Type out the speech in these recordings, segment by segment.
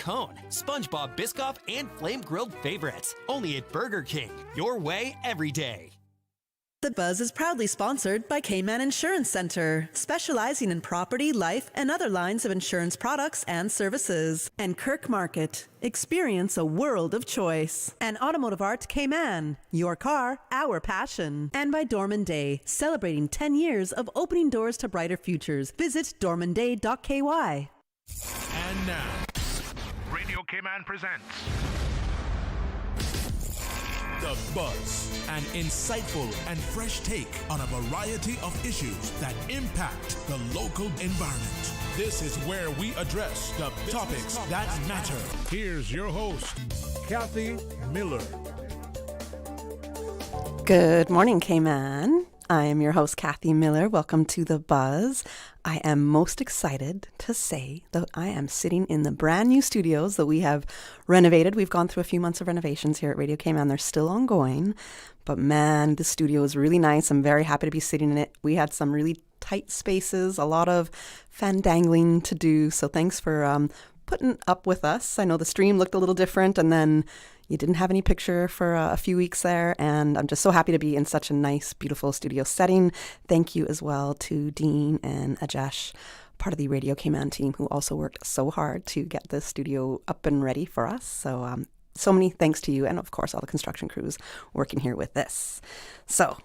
Cone, SpongeBob Biscoff, and Flame Grilled favorites. Only at Burger King. Your way, every day. The Buzz is proudly sponsored by Cayman Insurance Center, specializing in property, life, and other lines of insurance products and services. And Kirk Market, experience a world of choice. And Automotive Art Cayman, your car, our passion. And by Dorman Day, celebrating 10 years of opening doors to brighter futures. Visit dormanday.ky. And now, Radio Cayman presents The Buzz, an insightful and fresh take on a variety of issues that impact the local environment. This is where we address the topics that matter. Here's your host, Kathy Miller. Good morning, Cayman. I am your host, Kathy Miller. Welcome to The Buzz. I am most excited to say that I am sitting in the brand new studios that we have renovated. We've gone through a few months of renovations here at Radio Cayman. They're still ongoing, but man, the studio is really nice. I'm very happy to be sitting in it. We had some really tight spaces, a lot of fandangling to do. So thanks for putting up with us. I know the stream looked a little different, and then you didn't have any picture for a few weeks there, and I'm just so happy to be in such a nice, beautiful studio setting. Thank you as well to Dean and Ajesh, part of the Radio Cayman team, who also worked so hard to get this studio up and ready for us. So, so many thanks to you, and of course all the construction crews working here with this. So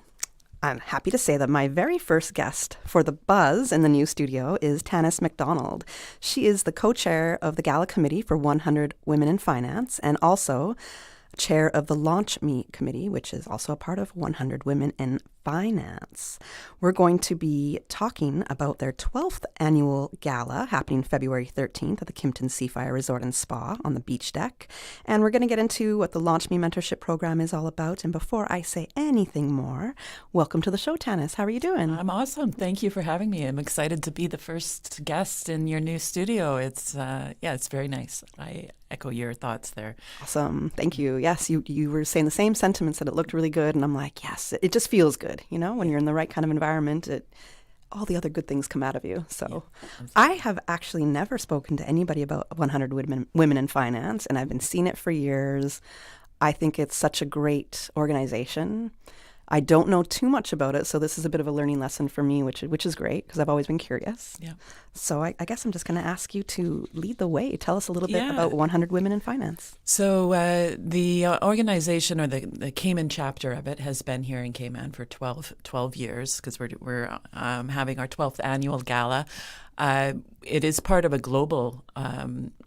I'm happy to say that my very first guest for The Buzz in the new studio is Tanis McDonald. She is the co-chair of the Gala Committee for 100 Women in Finance and also chair of the LaunchMe committee, which is also a part of 100 Women in Finance. We're going to be talking about their 12th annual gala happening February 13th at the Kimpton Seafire Resort and Spa on the beach deck. And we're going to get into what the LaunchMe mentorship program is all about. And before I say anything more, welcome to the show, Tanis. How are you doing? I'm awesome. Thank you for having me. I'm excited to be the first guest in your new studio. It's it's very nice. I echo your thoughts there. Awesome. Thank you. Yes, you were saying the same sentiments, that it looked really good. And I'm like, yes, it just feels good. You know, when you're in the right kind of environment, all the other good things come out of you. So I have actually never spoken to anybody about 100 Women in Finance, and I've been seeing it for years. I think it's such a great organization. I don't know too much about it, so this is a bit of a learning lesson for me, which is great because I've always been curious. Yeah. So I guess I'm just going to ask you to lead the way. Tell us a little bit about 100 Women in Finance. So the organization, or the Cayman chapter of it, has been here in Cayman for 12 years because we're having our 12th annual gala. It is part of a global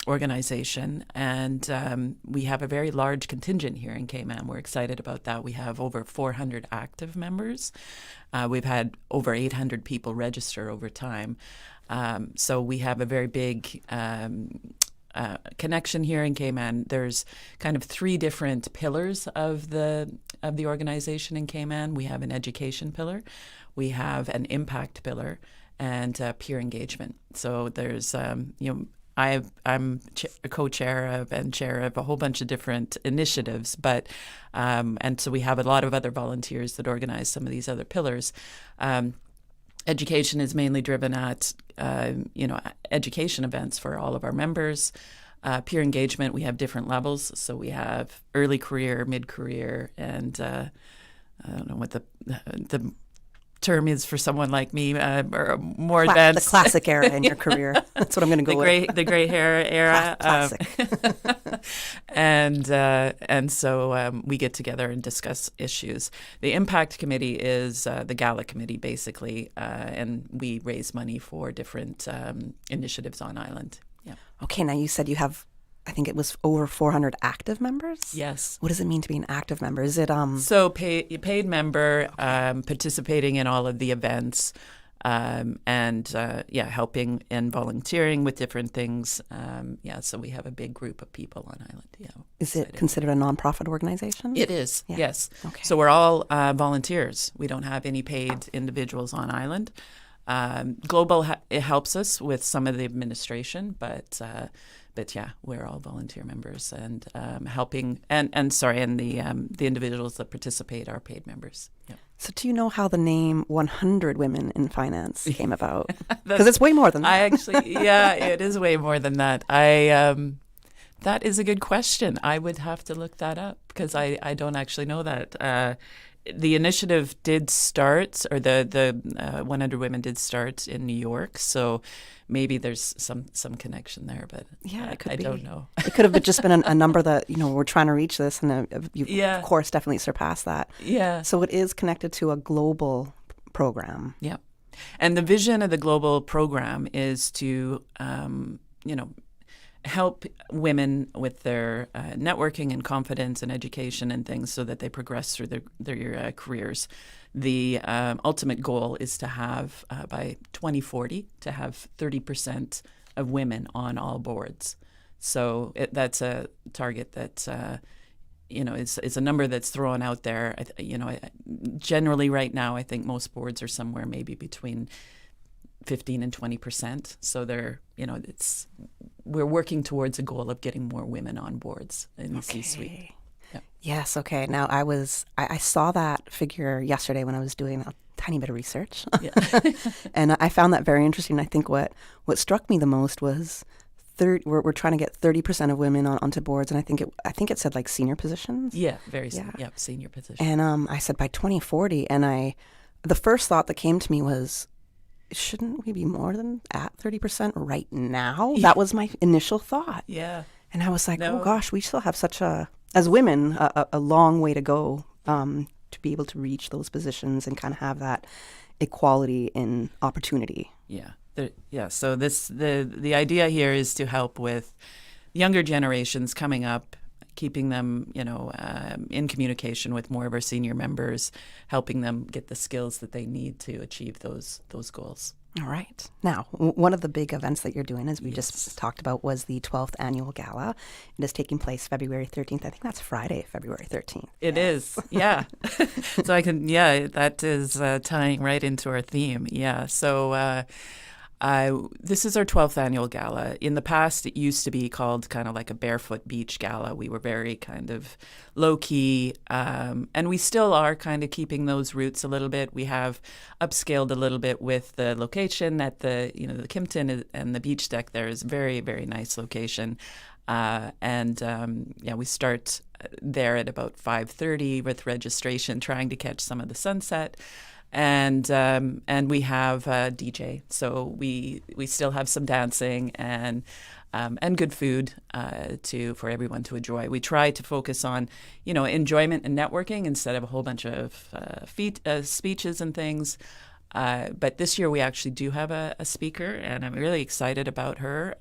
organization, and we have a very large contingent here in Cayman. We're excited about that. We have over 400 active members. We've had over 800 people register over time. So we have a very big connection here in Cayman. There's kind of three different pillars of the organization in Cayman. We have an education pillar, we have an impact pillar, and peer engagement. So there's, I'm a co-chair of and chair of a whole bunch of different initiatives, but and so we have a lot of other volunteers that organize some of these other pillars. Education is mainly driven at, education events for all of our members. Peer engagement, we have different levels. So we have early career, mid-career, and I don't know what the term is for someone like me, or more advanced. The classic era in your career. That's what I'm going to go with. The gray hair era. Classic. And so we get together and discuss issues. The impact committee is the Gala committee, basically, and we raise money for different initiatives on island. Yeah. Okay, now you said you have, I think it was over 400 active members? Yes. What does it mean to be an active member? Is it So paid member, participating in all of the events, and helping and volunteering with different things. So we have a big group of people on island. Yeah. Is it considered a nonprofit organization? It is. Yeah. Yes. Okay. So we're all volunteers. We don't have any paid individuals on island. Global it helps us with some of the administration, but yeah, we're all volunteer members and helping, and the individuals that participate are paid members. Yep. So do you know how the name 100 Women in Finance came about? Because it's way more than that. It is way more than that. That is a good question. I would have to look that up because I don't actually know that. The initiative did start, or the 100 Women did start in New York, so maybe there's some connection there, but Yeah, it could I be. don't know. It could have just been a number that, we're trying to reach this, and you, Yeah. of course, definitely surpassed that. Yeah. So it is connected to a global program. Yeah. And the vision of the global program is to, help women with their networking and confidence and education and things so that they progress through their careers. The ultimate goal is to have, by 2040, to have 30% of women on all boards. So that's a target that, is a number that's thrown out there. Generally right now, I think most boards are somewhere maybe between 15 and 20%. So we're working towards a goal of getting more women on boards in the C-suite. Yeah. Yes. Okay. Now I saw that figure yesterday when I was doing a tiny bit of research, Yeah. and I found that very interesting. I think what struck me the most was we're trying to get 30% of women onto boards, and I think it said like senior positions. Yeah, senior position. And I said by 2040, and the first thought that came to me was, shouldn't we be more than at 30% right now? That was my initial thought. Yeah. And I was like, No. oh gosh, we still have as women, a long way to go to be able to reach those positions and kind of have that equality in opportunity. Yeah. So the idea here is to help with younger generations coming up, keeping them, in communication with more of our senior members, helping them get the skills that they need to achieve those goals. All right. Now, one of the big events that you're doing, as we just talked about, was the 12th annual Gala. It is taking place February 13th. I think that's Friday, February 13th. It is, yeah. So that is tying right into our theme. Yeah. So this is our 12th annual gala. In the past, it used to be called kind of like a barefoot beach gala. We were very kind of low key, and we still are kind of keeping those roots a little bit. We have upscaled a little bit with the location at the Kimpton and the beach deck. There is very, very nice location. We start there at about 5:30 with registration, trying to catch some of the sunset. And we have a DJ, so we still have some dancing and good food for everyone to enjoy. We try to focus on enjoyment and networking instead of a whole bunch of speeches and things. But this year we actually do have a speaker, and I'm really excited about her.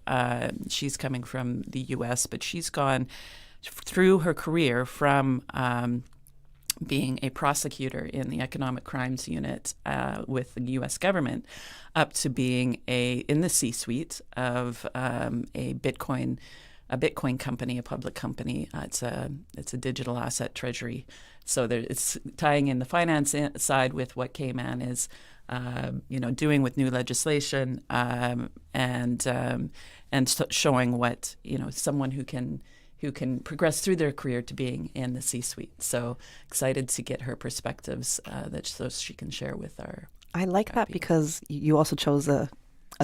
She's coming from the U.S., but she's gone through her career from being a prosecutor in the economic crimes unit with the U.S. government, up to being in the C-suite of a Bitcoin company, a public company. It's a digital asset treasury. So it's tying in the finance side with what Cayman is, doing with new legislation, and showing what someone who can progress through their career to being in the C-suite. So excited to get her perspectives so she can share with our. I like that because you also chose a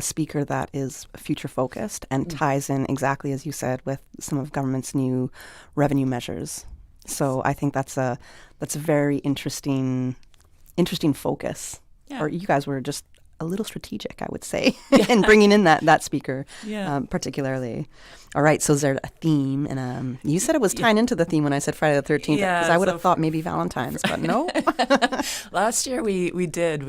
speaker that is future focused and ties in exactly as you said with some of government's new revenue measures. So I think that's a very interesting focus. Yeah. Or you guys were just a little strategic, I would say, in bringing in that speaker, particularly. All right, so is there a theme? And you said it was tying into the theme when I said Friday the 13th, because I would have thought maybe Valentine's, but no. Last year we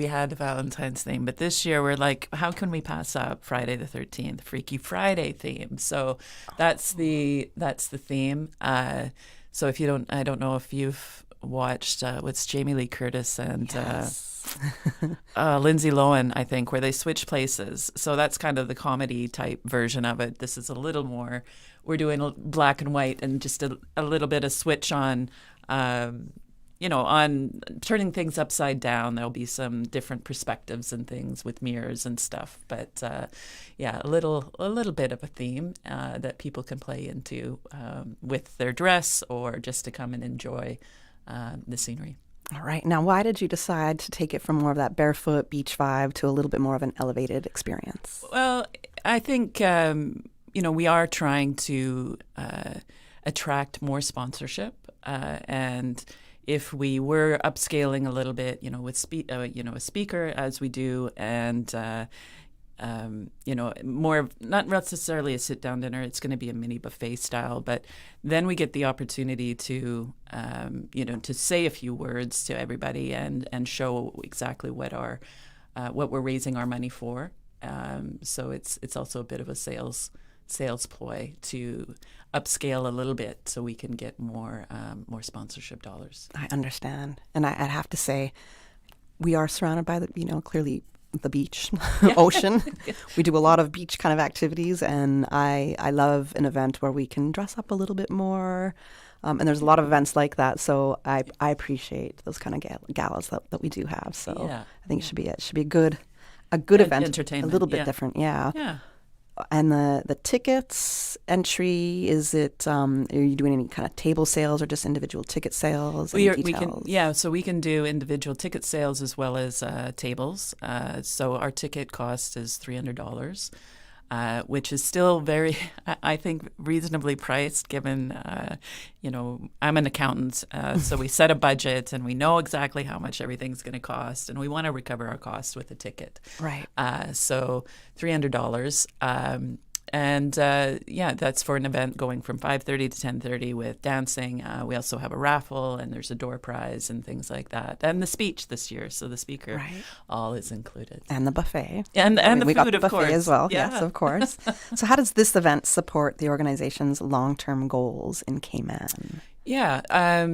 had a Valentine's theme, but this year we're like, how can we pass up Friday the 13th, Freaky Friday theme? So that's the theme. So if you don't, I don't know if you've watched what's Jamie Lee Curtis and Lindsay Lohan, I think, where they switch places. So that's kind of the comedy type version of it. This is a little more, we're doing black and white and just a little bit of switch on, on turning things upside down. There'll be some different perspectives and things with mirrors and stuff. But a little bit of a theme that people can play into with their dress or just to come and enjoy the scenery. All right. Now, why did you decide to take it from more of that barefoot beach vibe to a little bit more of an elevated experience? Well, I think we are trying to attract more sponsorship, and if we were upscaling a little bit, with a speaker as we do, and more not necessarily a sit-down dinner. It's going to be a mini buffet style, but then we get the opportunity to to say a few words to everybody and show exactly what we're raising our money for. So it's also a bit of a sales ploy to upscale a little bit so we can get more sponsorship dollars. I understand. And I'd have to say, we are surrounded by clearly the beach, ocean. We do a lot of beach kind of activities, and I love an event where we can dress up a little bit more. And there's a lot of events like that, so I appreciate those kind of galas that we do have. So I think it should be a good event, entertainment, a little bit different. Yeah. And the tickets entry, is it? Are you doing any kind of table sales or just individual ticket sales? We can, so we can do individual ticket sales as well as tables. So our ticket cost is $300, which is still very, I think, reasonably priced. Given, I'm an accountant, so we set a budget and we know exactly how much everything's going to cost, and we want to recover our costs with a ticket. Right. So $300. And that's for an event going from 5:30 to 10:30 with dancing. We also have a raffle, and there's a door prize and things like that. And the speech this year, so the speaker, all is included. And the buffet. And the we food, got the of buffet course. as well. Yeah. Yes, of course. So how does this event support the organization's long-term goals in Cayman? Yeah.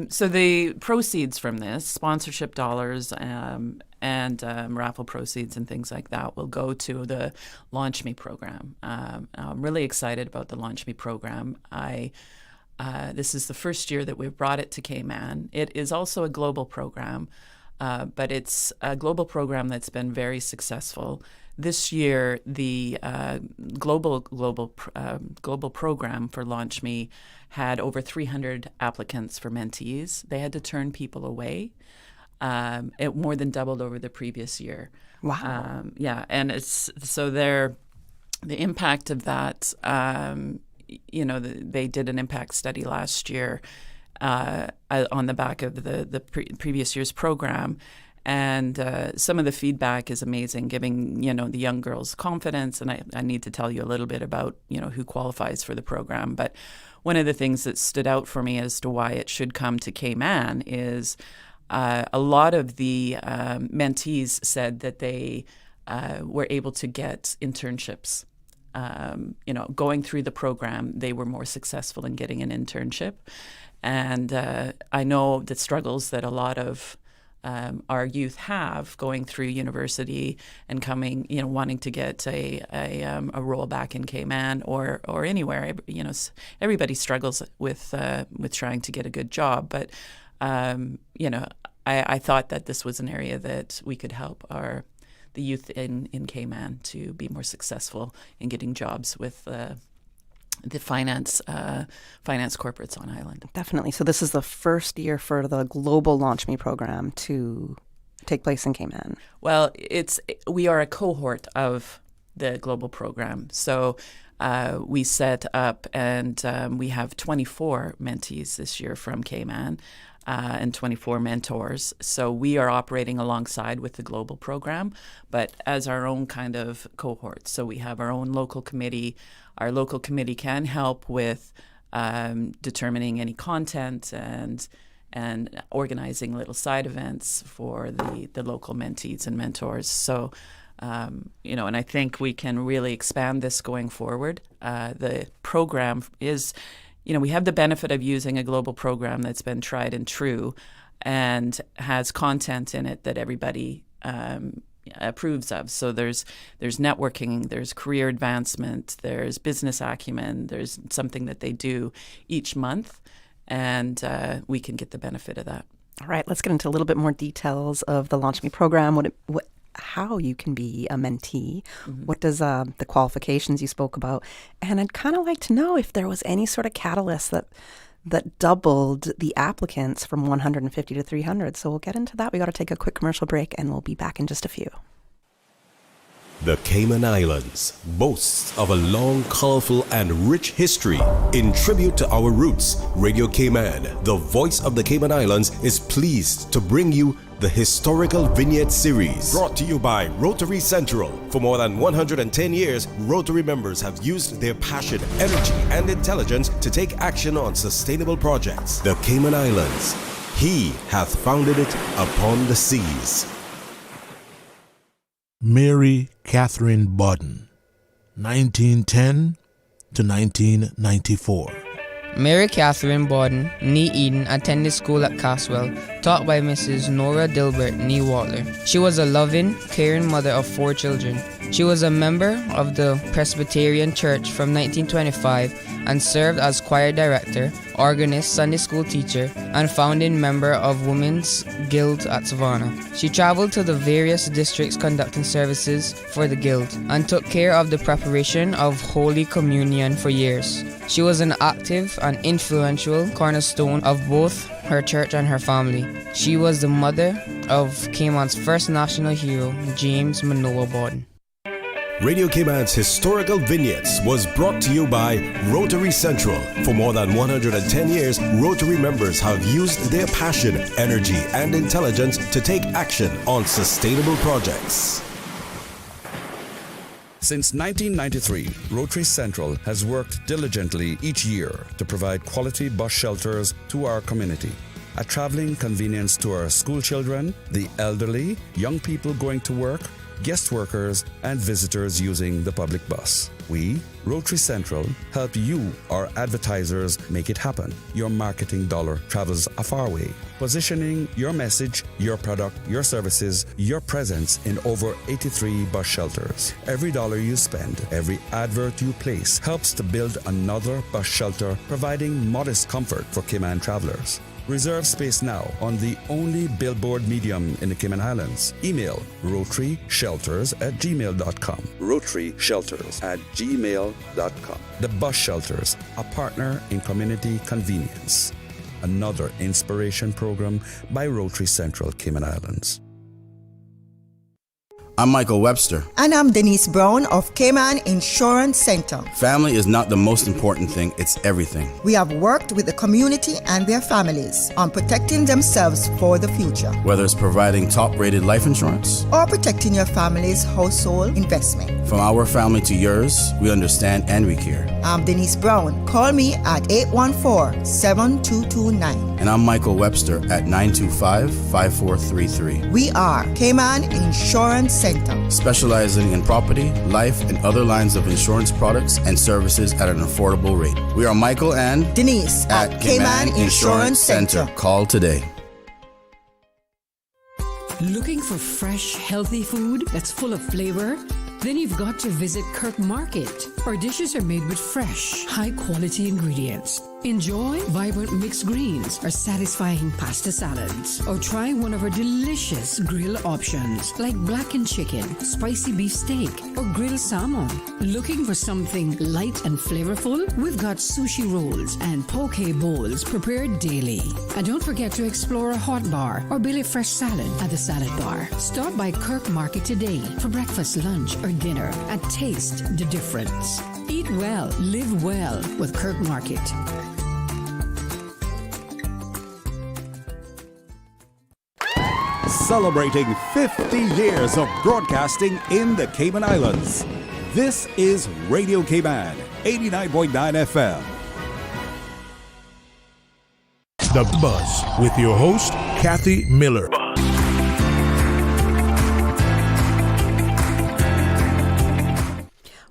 So the proceeds from this, sponsorship dollars and raffle proceeds and things like that, will go to the LaunchMe program. I'm really excited about the LaunchMe program. This is the first year that we've brought it to Cayman. It is also a global program, but it's a global program that's been very successful. This year, the global program for LaunchMe had over 300 applicants for mentees. They had to turn people away. It more than doubled over the previous year. Wow. And it's so the impact of that. They did an impact study last year on the back of the previous year's program. And some of the feedback is amazing, giving, the young girls confidence. And I need to tell you a little bit about, who qualifies for the program. But one of the things that stood out for me as to why it should come to Cayman is a lot of the mentees said that they were able to get internships. Going through the program, they were more successful in getting an internship. And I know the struggles that a lot of our youth have going through university and coming, wanting to get a role back in Cayman or anywhere. Everybody struggles with trying to get a good job. But I thought that this was an area that we could help the youth in Cayman to be more successful in getting jobs with the finance corporates on island. Definitely. So this is the first year for the global LaunchMe program to take place in Cayman. Well, we are a cohort of the global program. So we set up and we have 24 mentees this year from Cayman. And 24 mentors. So we are operating alongside with the global program, but as our own kind of cohort. So we have our own local committee. Our local committee can help with determining any content and organizing little side events for the local mentees and mentors. So, and I think we can really expand this going forward. The program is... we have the benefit of using a global program that's been tried and true and has content in it that everybody approves of. So there's networking, there's career advancement, there's business acumen, there's something that they do each month, and we can get the benefit of that. All right, let's get into a little bit more details of the LaunchMe program, how you can be a mentee. Mm-hmm. What does the qualifications you spoke about? And I'd kind of like to know if there was any sort of catalyst that doubled the applicants from 150 to 300. So we'll get into that. We got to take a quick commercial break, and we'll be back in just a few. The Cayman Islands boasts of a long, colorful, and rich history. In tribute to our roots, Radio Cayman, the voice of the Cayman Islands, is pleased to bring you the Historical Vignette Series, brought to you by Rotary Central. For more than 110 years, Rotary members have used their passion, energy, and intelligence to take action on sustainable projects. The Cayman Islands, He hath founded it upon the seas. Mary Catherine Bodden, 1910 to 1994. Mary Catherine Bodden, nee Eden, attended school at Caswell, taught by Mrs. Nora Dilbert, nee Watler. She was a loving, caring mother of 4 children. She was a member of the Presbyterian Church from 1925 and served as choir director, organist, Sunday school teacher, and founding member of Women's Guild at Savannah. She traveled to the various districts conducting services for the Guild and took care of the preparation of Holy Communion for years. She was an active and influential cornerstone of both her church and her family. She was the mother of Cayman's first national hero, James Manoa Bodden. Radio Cayman's Historical Vignettes was brought to you by Rotary Central. For more than 110 years, Rotary members have used their passion, energy, and intelligence to take action on sustainable projects. Since 1993, Rotary Central has worked diligently each year to provide quality bus shelters to our community. A traveling convenience to our school children, the elderly, young people going to work, guest workers, and visitors using the public bus. We, Rotary Central, help you, our advertisers, make it happen. Your marketing dollar travels a far way, positioning your message, your product, your services, your presence in over 83 bus shelters. Every dollar you spend, every advert you place helps to build another bus shelter, providing modest comfort for Cayman travelers. Reserve space now on the only billboard medium in the Cayman Islands. Email rotaryshelters@gmail.com. rotaryshelters@gmail.com. The Bus Shelters, a partner in community convenience. Another inspiration program by Rotary Central Cayman Islands. I'm Michael Webster. And I'm Denise Brown of Cayman Insurance Center. Family is not the most important thing, it's everything. We have worked with the community and their families on protecting themselves for the future. Whether it's providing top-rated life insurance or protecting your family's household investment. From our family to yours, we understand and we care. I'm Denise Brown. Call me at 814-7229. And I'm Michael Webster at 925-5433. We are Cayman Insurance Center. Specializing in property, life, and other lines of insurance products and services at an affordable rate. We are Michael and Denise at Cayman Insurance Center. Call today. Looking for fresh, healthy food that's full of flavor? Then you've got to visit Kirk Market. Our dishes are made with fresh, high-quality ingredients. Enjoy vibrant mixed greens or satisfying pasta salads. Or try one of our delicious grill options like blackened chicken, spicy beef steak, or grilled salmon. Looking for something light and flavorful? We've got sushi rolls and poke bowls prepared daily. And don't forget to explore a hot bar or Billy Fresh salad at the salad bar. Stop by Kirk Market today for breakfast, lunch, or dinner and taste the difference. Eat well, live well with Kirk Market. Celebrating 50 years of broadcasting in the Cayman Islands. This is Radio Cayman, 89.9 FM. The Buzz with your host, Kathy Miller.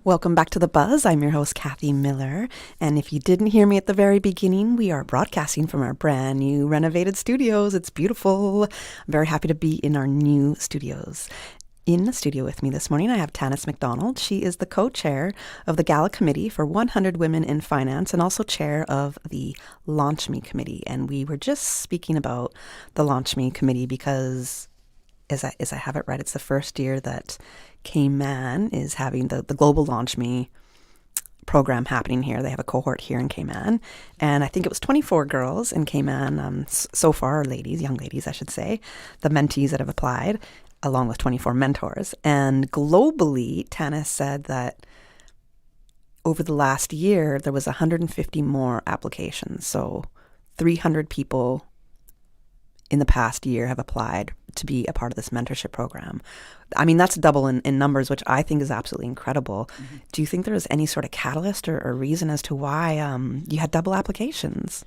Welcome back to The Buzz. I'm your host, Kathy Miller. And if you didn't hear me at the very beginning, we are broadcasting from our brand new renovated studios. It's beautiful. I'm very happy to be in our new studios. In the studio with me this morning, I have Tanis McDonald. She is the co-chair of the Gala Committee for 100 Women in Finance and also chair of the LaunchMe Committee. And we were just speaking about the LaunchMe Committee because, as I have it right, it's the first year that Cayman is having the global LaunchMe program happening here. They have a cohort here in Cayman, and I think it was 24 girls in Cayman so far, ladies, young ladies, I should say, the mentees that have applied. along with 24 mentors. And globally, Tanis said that over the last year, there was 150 more applications. So 300 people in the past year have applied to be a part of this mentorship program. I mean, that's double in numbers, which I think is absolutely incredible. Mm-hmm. Do you think there was any sort of catalyst or reason as to why you had double applications?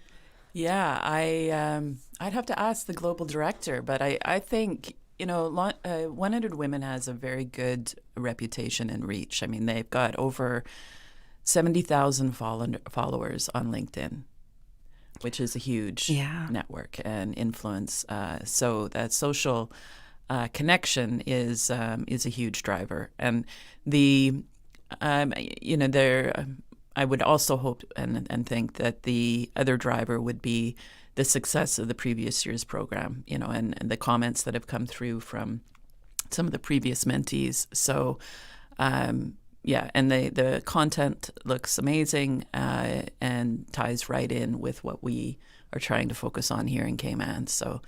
Yeah, I'd have to ask the global director, but I think, 100 Women has a very good reputation and reach. I mean, they've got over 70,000 followers on LinkedIn, which is a huge network and influence. So that social connection is a huge driver. And I would also hope and think that the other driver would be the success of the previous year's program, and the comments that have come through from some of the previous mentees. So, and the content looks amazing and ties right in with what we are trying to focus on here in Cayman. So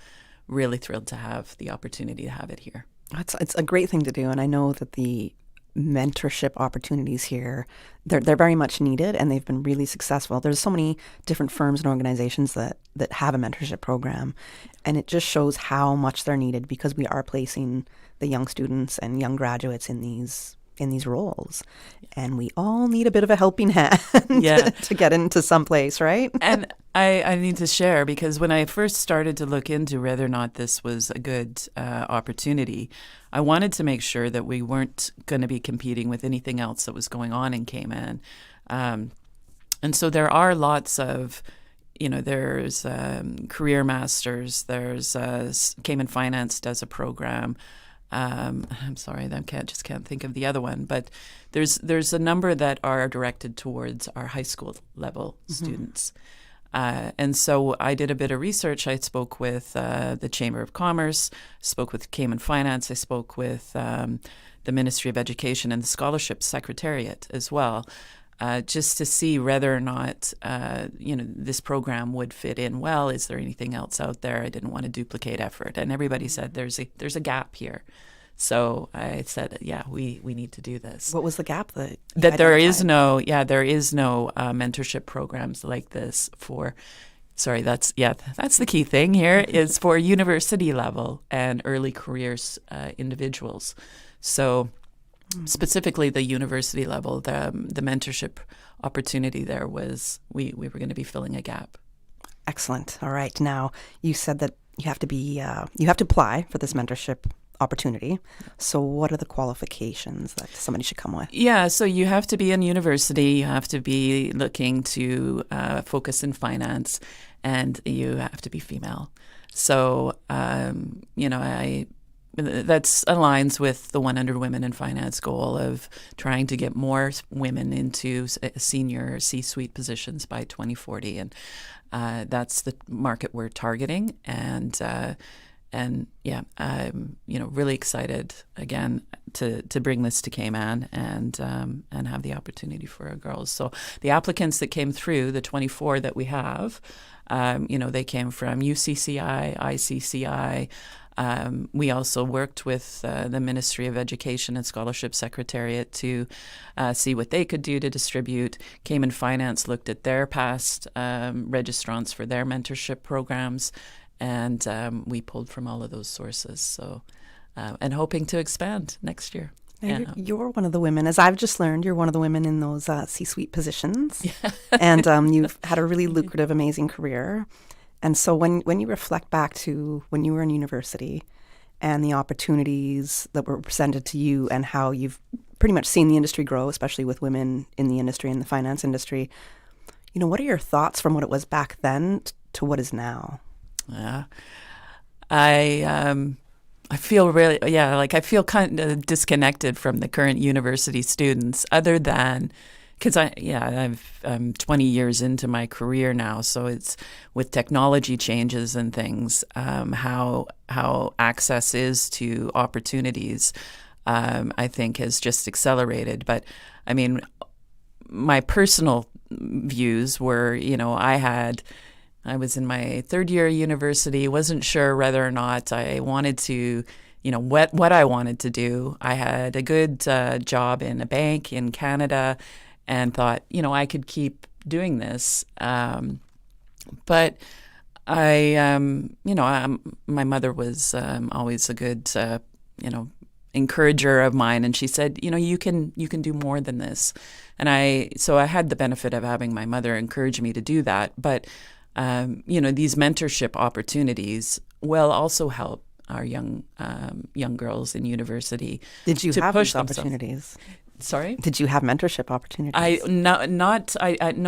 really thrilled to have the opportunity to have it here. It's a great thing to do, and I know that the mentorship opportunities here, they're very much needed, and they've been really successful. There's so many different firms and organizations that have a mentorship program, and it just shows how much they're needed because we are placing the young students and young graduates in these roles, and we all need a bit of a helping hand to get into some place, right? And I need to share, because when I first started to look into whether or not this was a good opportunity, I wanted to make sure that we weren't going to be competing with anything else that was going on in Cayman. And so there are lots of, there's Career Masters, there's Cayman Finance does a program. I'm sorry, I can't think of the other one, but there's a number that are directed towards our high school level students. And so I did a bit of research. I spoke with the Chamber of Commerce, spoke with Cayman Finance, I spoke with the Ministry of Education and the Scholarship Secretariat as well, just to see whether or not this program would fit in well. Is there anything else out there? I didn't want to duplicate effort, and everybody said there's a gap here. So I said, we need to do this. What was the gap that there is no mentorship programs like this for. Sorry, that's the key thing here is for university level and early careers individuals. So specifically the university level, the mentorship opportunity there was we were going to be filling a gap. Excellent. All right. Now you said that you have to apply for this mentorship opportunity. So what are the qualifications that somebody should come with? Yeah, so you have to be in university, you have to be looking to focus in finance, and you have to be female. So, that aligns with the 100 Women in Finance goal of trying to get more women into senior C-suite positions by 2040. And that's the market we're targeting. And I'm really excited again to bring this to Cayman and have the opportunity for our girls. So the applicants that came through, the 24 that we have, they came from UCCI, ICCI. We also worked with the Ministry of Education and Scholarship Secretariat to see what they could do to distribute. Cayman Finance looked at their past registrants for their mentorship programs. And we pulled from all of those sources. So, and hoping to expand next year. You're one of the women, as I've just learned, you're one of the women in those C-suite positions. Yeah. And you've had a really lucrative, amazing career. And so when you reflect back to when you were in university and the opportunities that were presented to you and how you've pretty much seen the industry grow, especially with women in the industry, in the finance industry, what are your thoughts from what it was back then to what is now? Yeah, I feel really, I feel kind of disconnected from the current university students, other than because I'm 20 years into my career now, so it's with technology changes and things, how access is to opportunities, I think has just accelerated. But I mean, my personal views were, I was in my third year of university, wasn't sure whether or not I wanted to what I wanted to do. I had a good job in a bank in Canada and thought, I could keep doing this. But my mother was always a good, encourager of mine, and she said, you can do more than this. And so I had the benefit of having my mother encourage me to do that. But these mentorship opportunities will also help our young girls in university. Did you to have push these opportunities? Sorry? Did you have mentorship opportunities? No,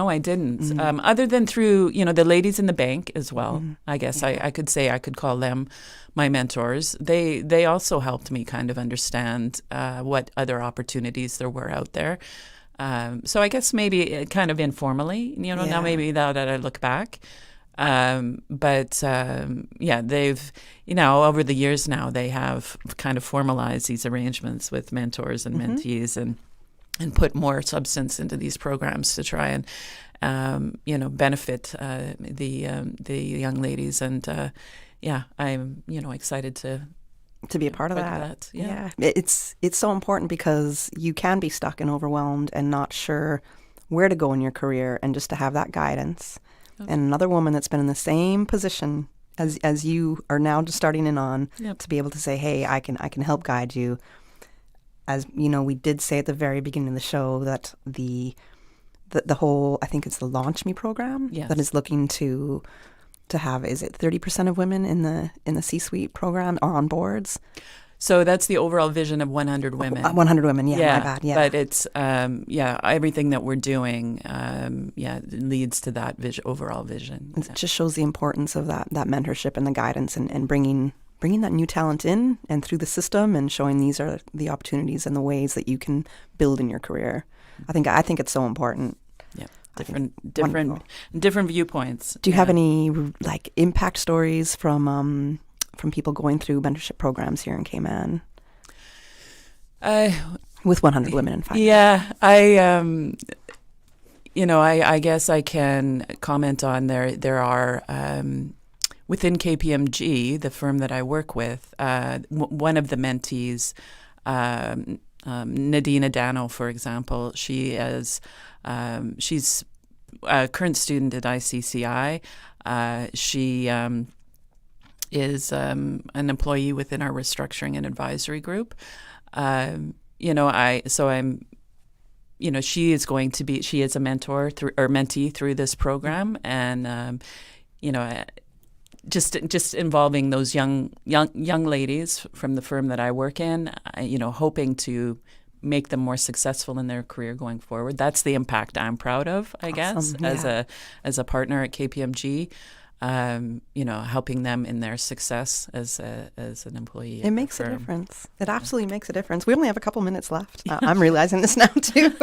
I didn't. Other than through, the ladies in the bank as well. I guess I could say I could call them my mentors. They also helped me kind of understand what other opportunities there were out there. So I guess maybe kind of informally, now maybe now that I look back. They've, over the years now, they have kind of formalized these arrangements with mentors and mentees and put more substance into these programs to try and, benefit the young ladies. And, I'm, excited to be a part of that. Yeah. It's so important because you can be stuck and overwhelmed and not sure where to go in your career, and just to have that guidance. And another woman that's been in the same position as you are now just starting in on, to be able to say, hey, I can help guide you. As we did say at the very beginning of the show that the whole, I think it's the LaunchMe program that is looking to have, is it 30% of women in the C-suite program or on boards? So that's the overall vision of 100 women. 100 women, my bad, But it's, everything that we're doing, leads to that overall vision. It just shows the importance of that mentorship and the guidance and bringing that new talent in and through the system, and showing these are the opportunities and the ways that you can build in your career. I think it's so important. Yeah. Different viewpoints. Do you have any impact stories from people going through mentorship programs here in Cayman? With 100 Women in Finance. Yeah, I guess I can comment on there are within KPMG, the firm that I work with, one of the mentees, Nadina Dano, for example, she's a current student at ICCI. She is an employee within our restructuring and advisory group. She is a mentor or mentee through this program, and just involving those young ladies from the firm that I work in, hoping to make them more successful in their career going forward. That's the impact I'm proud of, I guess, as a partner at KPMG. Helping them in their success as an employee. It makes a difference. It absolutely makes a difference. We only have a couple minutes left. I'm realizing this now too.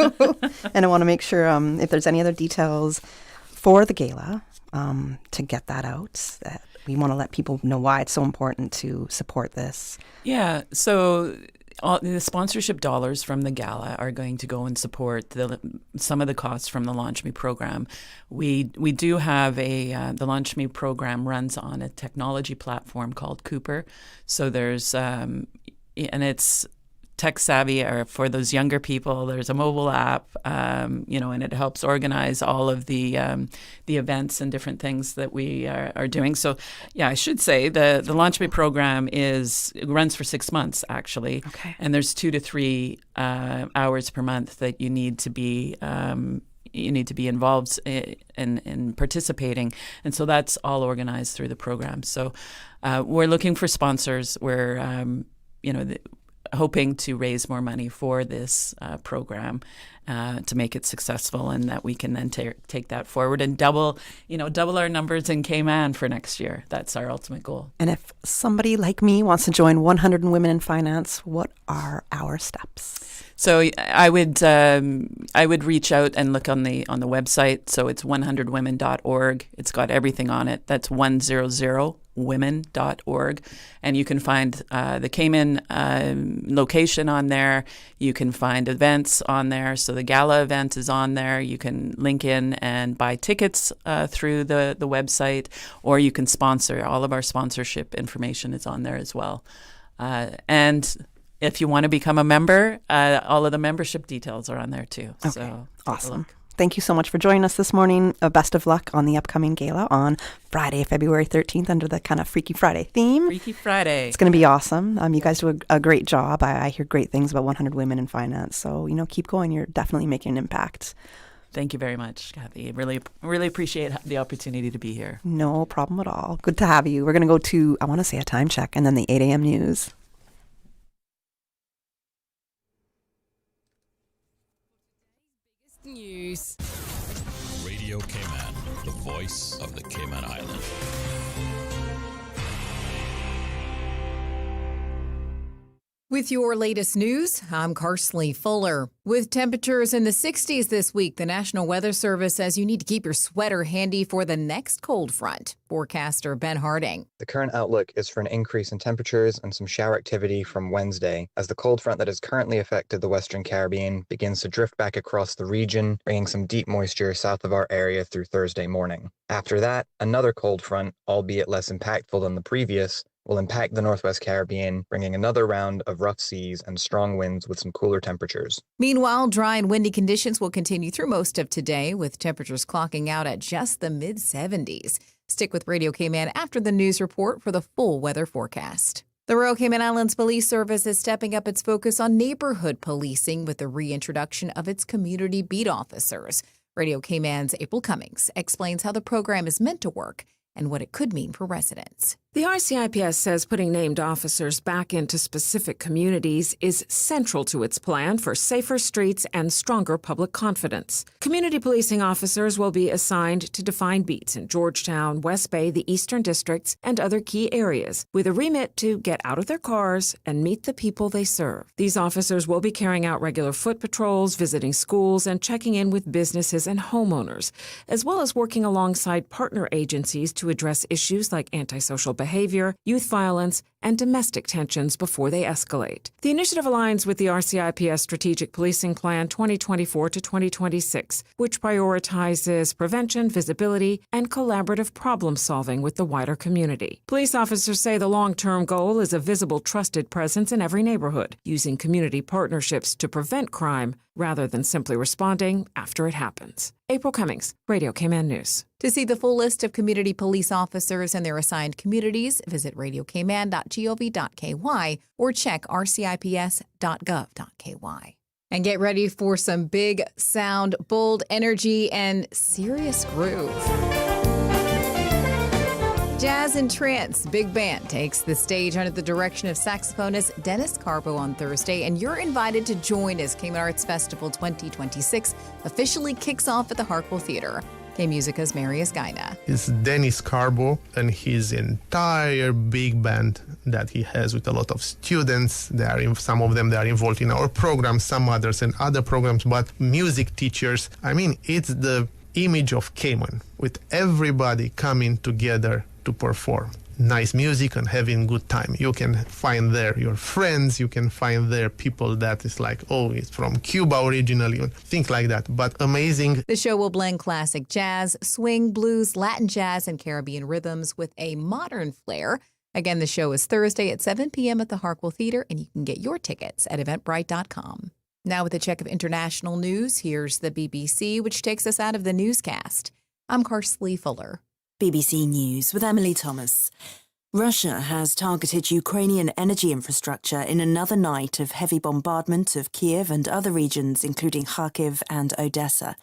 And I want to make sure if there's any other details for the gala, to get that out. We want to let people know why it's so important to support this. Yeah, so the sponsorship dollars from the gala are going to go and support some of the costs from the LaunchMe program. We do have the LaunchMe program runs on a technology platform called Cooper. So there's and it's tech savvy, or for those younger people, there's a mobile app, and it helps organize all of the events and different things that we are doing. So, I should say the LaunchMe program runs for 6 months actually, and there's 2 to 3 hours per month that you need to be involved in participating, and so that's all organized through the program. So we're looking for sponsors. We're hoping to raise more money for this program to make it successful, and that we can then take that forward and double our numbers in Cayman for next year. That's our ultimate goal. And if somebody like me wants to join 100 Women in Finance, what are our steps? So I would reach out and look on the website. So it's 100women.org. It's got everything on it. That's 100women.org, and you can find the Cayman location on there. You can find events on there. So the gala event is on there. You can link in and buy tickets through the website, or you can sponsor. All of our sponsorship information is on there as well. And if you want to become a member, all of the membership details are on there too. Okay. So Awesome. Thank you so much for joining us this morning. Best of luck on the upcoming gala on Friday, February 13th, under the kind of Freaky Friday theme. Freaky Friday. It's going to be awesome. You guys do a great job. I hear great things about 100 Women in Finance. So, keep going. You're definitely making an impact. Thank you very much, Kathy. Really appreciate the opportunity to be here. No problem at all. Good to have you. We're going to go to, I want to say, a time check and then the 8 a.m. news. News. Radio Cayman, the voice of the Cayman Islands. With your latest news, I'm Carsley Fuller. With temperatures in the 60s this week, the National Weather Service says you need to keep your sweater handy for the next cold front. Forecaster Ben Harding. The current outlook is for an increase in temperatures and some shower activity from Wednesday, as the cold front that has currently affected the Western Caribbean begins to drift back across the region, bringing some deep moisture south of our area through Thursday morning. After that, another cold front, albeit less impactful than the previous, will impact the Northwest Caribbean, bringing another round of rough seas and strong winds with some cooler temperatures. Meanwhile, dry and windy conditions will continue through most of today, with temperatures clocking out at just the mid-70s. Stick with Radio Cayman after the news report for the full weather forecast. The Royal Cayman Islands Police Service is stepping up its focus on neighborhood policing with the reintroduction of its community beat officers. Radio Cayman's April Cummings explains how the program is meant to work and what it could mean for residents. The RCIPS says putting named officers back into specific communities is central to its plan for safer streets and stronger public confidence. Community policing officers will be assigned to define beats in Georgetown, West Bay, the Eastern Districts, and other key areas, with a remit to get out of their cars and meet the people they serve. These officers will be carrying out regular foot patrols, visiting schools, and checking in with businesses and homeowners, as well as working alongside partner agencies to address issues like antisocial behavior, youth violence, and domestic tensions before they escalate. The initiative aligns with the RCIPS Strategic Policing Plan 2024 to 2026, which prioritizes prevention, visibility, and collaborative problem-solving with the wider community. Police officers say the long-term goal is a visible, trusted presence in every neighborhood, using community partnerships to prevent crime rather than simply responding after it happens. April Cummings, Radio Cayman News. To see the full list of community police officers and their assigned communities, visit radiocayman.gov.ky or check rcips.gov.ky. And get ready for some big sound, bold energy, and serious groove. Jazz and Trance Big Band takes the stage under the direction of saxophonist Dennis Carbo on Thursday, and you're invited to join as Cayman Arts Festival 2026 officially kicks off at the Hartwell Theater. K-Musica's Marius Gaina. It's Dennis Carbo and his entire big band that he has with a lot of students. Some of them they are involved in our programs, some others in other programs, but music teachers. I mean, it's the image of Cayman with everybody coming together to perform nice music and having good time. You can find there your friends, you can find there people that is like, oh, it's from Cuba originally, things like that, but amazing. The show will blend classic jazz, swing, blues, Latin jazz, and Caribbean rhythms with a modern flair. Again, the show is Thursday at 7 p.m. at the Hartwell Theater, and you can get your tickets at eventbrite.com. Now with a check of international news, here's the BBC, which takes us out of the newscast. I'm Carsley Fuller. BBC News with Emily Thomas. Russia has targeted Ukrainian energy infrastructure in another night of heavy bombardment of Kiev and other regions, including Kharkiv and Odessa.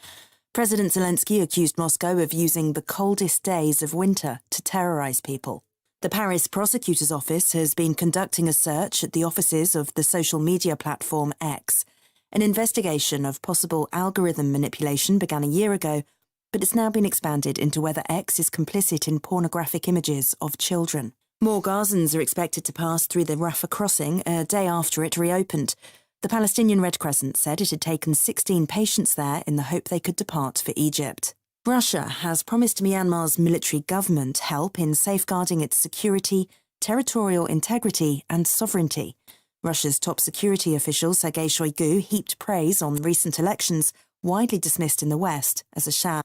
President Zelensky accused Moscow of using the coldest days of winter to terrorize people. The Paris prosecutor's office has been conducting a search at the offices of the social media platform X. An investigation of possible algorithm manipulation began a year ago, but it's now been expanded into whether X is complicit in pornographic images of children. More Gazans are expected to pass through the Rafah crossing a day after it reopened. The Palestinian Red Crescent said it had taken 16 patients there in the hope they could depart for Egypt. Russia has promised Myanmar's military government help in safeguarding its security, territorial integrity and sovereignty. Russia's top security official Sergei Shoigu heaped praise on recent elections, widely dismissed in the West as a sham.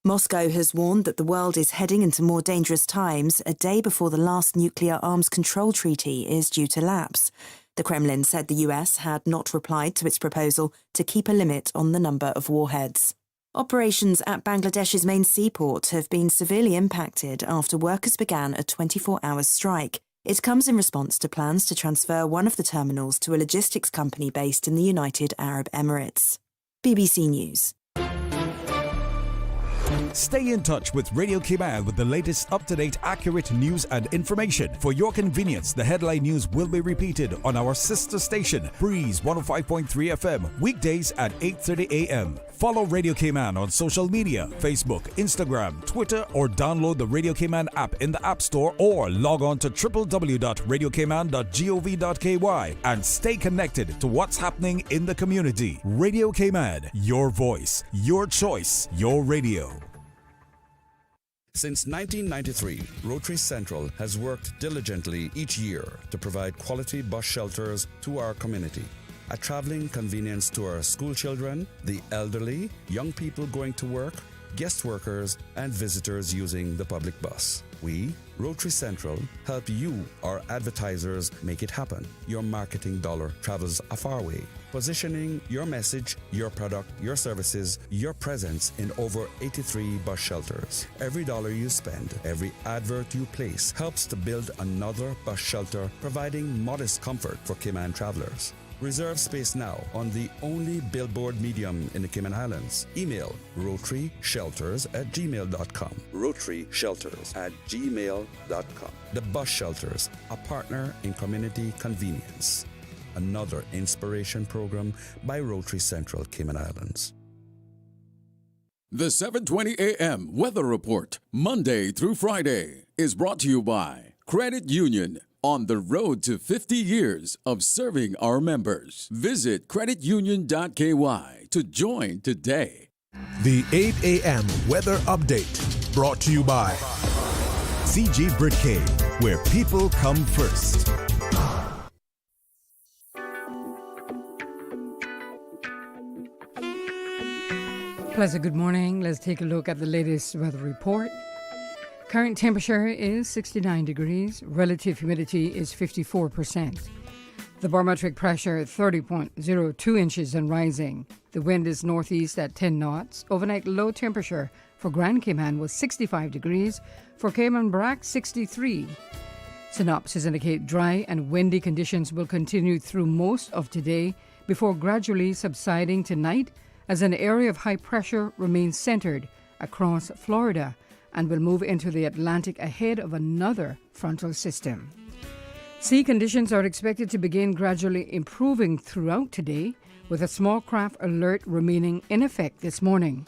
Moscow has warned that the world is heading into more dangerous times a day before the last nuclear arms control treaty is due to lapse. The Kremlin said the US had not replied to its proposal to keep a limit on the number of warheads. Operations at Bangladesh's main seaport have been severely impacted after workers began a 24-hour strike. It comes in response to plans to transfer one of the terminals to a logistics company based in the United Arab Emirates. BBC News. Stay in touch with Radio Cayman with the latest up-to-date, accurate news and information. For your convenience, the headline news will be repeated on our sister station, Breeze 105.3 FM, weekdays at 8:30 a.m. Follow Radio Cayman on social media, Facebook, Instagram, Twitter, or download the Radio Cayman app in the App Store or log on to www.radiocayman.gov.ky and stay connected to what's happening in the community. Radio Cayman, your voice, your choice, your radio. Since 1993, Rotary Central has worked diligently each year to provide quality bus shelters to our community. A traveling convenience to our school children, the elderly, young people going to work, guest workers, and visitors using the public bus. We, Rotary Central, help you, our advertisers, make it happen. Your marketing dollar travels a far way. Positioning your message, your product, your services, your presence in over 83 bus shelters. Every dollar you spend, every advert you place helps to build another bus shelter, providing modest comfort for Cayman travelers. Reserve space now on the only billboard medium in the Cayman Islands. Email rotaryshelters@gmail.com. rotaryshelters@gmail.com. The Bus Shelters, a partner in community convenience. Another inspiration program by Rotary Central Cayman Islands. The 7:20 a.m. Weather Report, Monday through Friday, is brought to you by Credit Union. On the road to 50 years of serving our members. Visit creditunion.ky to join today. The 8 a.m. Weather Update, brought to you by CG Britcay, where people come first. Pleasant good morning. Let's take a look at the latest weather report. Current temperature is 69 degrees. Relative humidity is 54%. The barometric pressure 30.02 inches and rising. The wind is northeast at 10 knots. Overnight low temperature for Grand Cayman was 65 degrees. For Cayman Brac, 63. Synopsis indicate dry and windy conditions will continue through most of today before gradually subsiding tonight as an area of high pressure remains centered across Florida and will move into the Atlantic ahead of another frontal system. Sea conditions are expected to begin gradually improving throughout today, with a small craft alert remaining in effect this morning.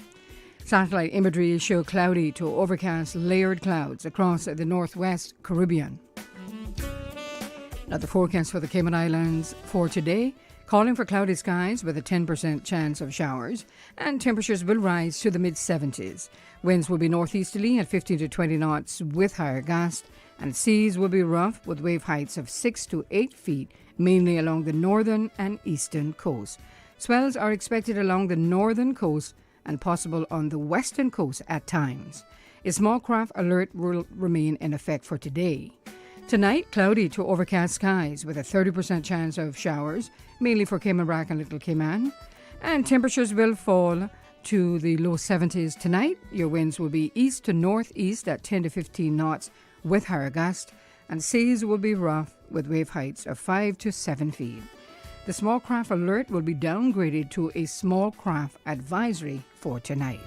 Satellite imagery show cloudy to overcast layered clouds across the northwest Caribbean. Now the forecast for the Cayman Islands for today, calling for cloudy skies with a 10% chance of showers, and temperatures will rise to the mid-70s. Winds will be northeasterly at 15 to 20 knots with higher gusts, and seas will be rough with wave heights of 6 to 8 feet, mainly along the northern and eastern coast. Swells are expected along the northern coast and possible on the western coast at times. A small craft alert will remain in effect for today. Tonight, cloudy to overcast skies with a 30% chance of showers, mainly for Cayman Brac and Little Cayman. And temperatures will fall to the low 70s tonight. Your winds will be east to northeast at 10 to 15 knots with higher gusts, and seas will be rough with wave heights of 5 to 7 feet. The small craft alert will be downgraded to a small craft advisory for tonight.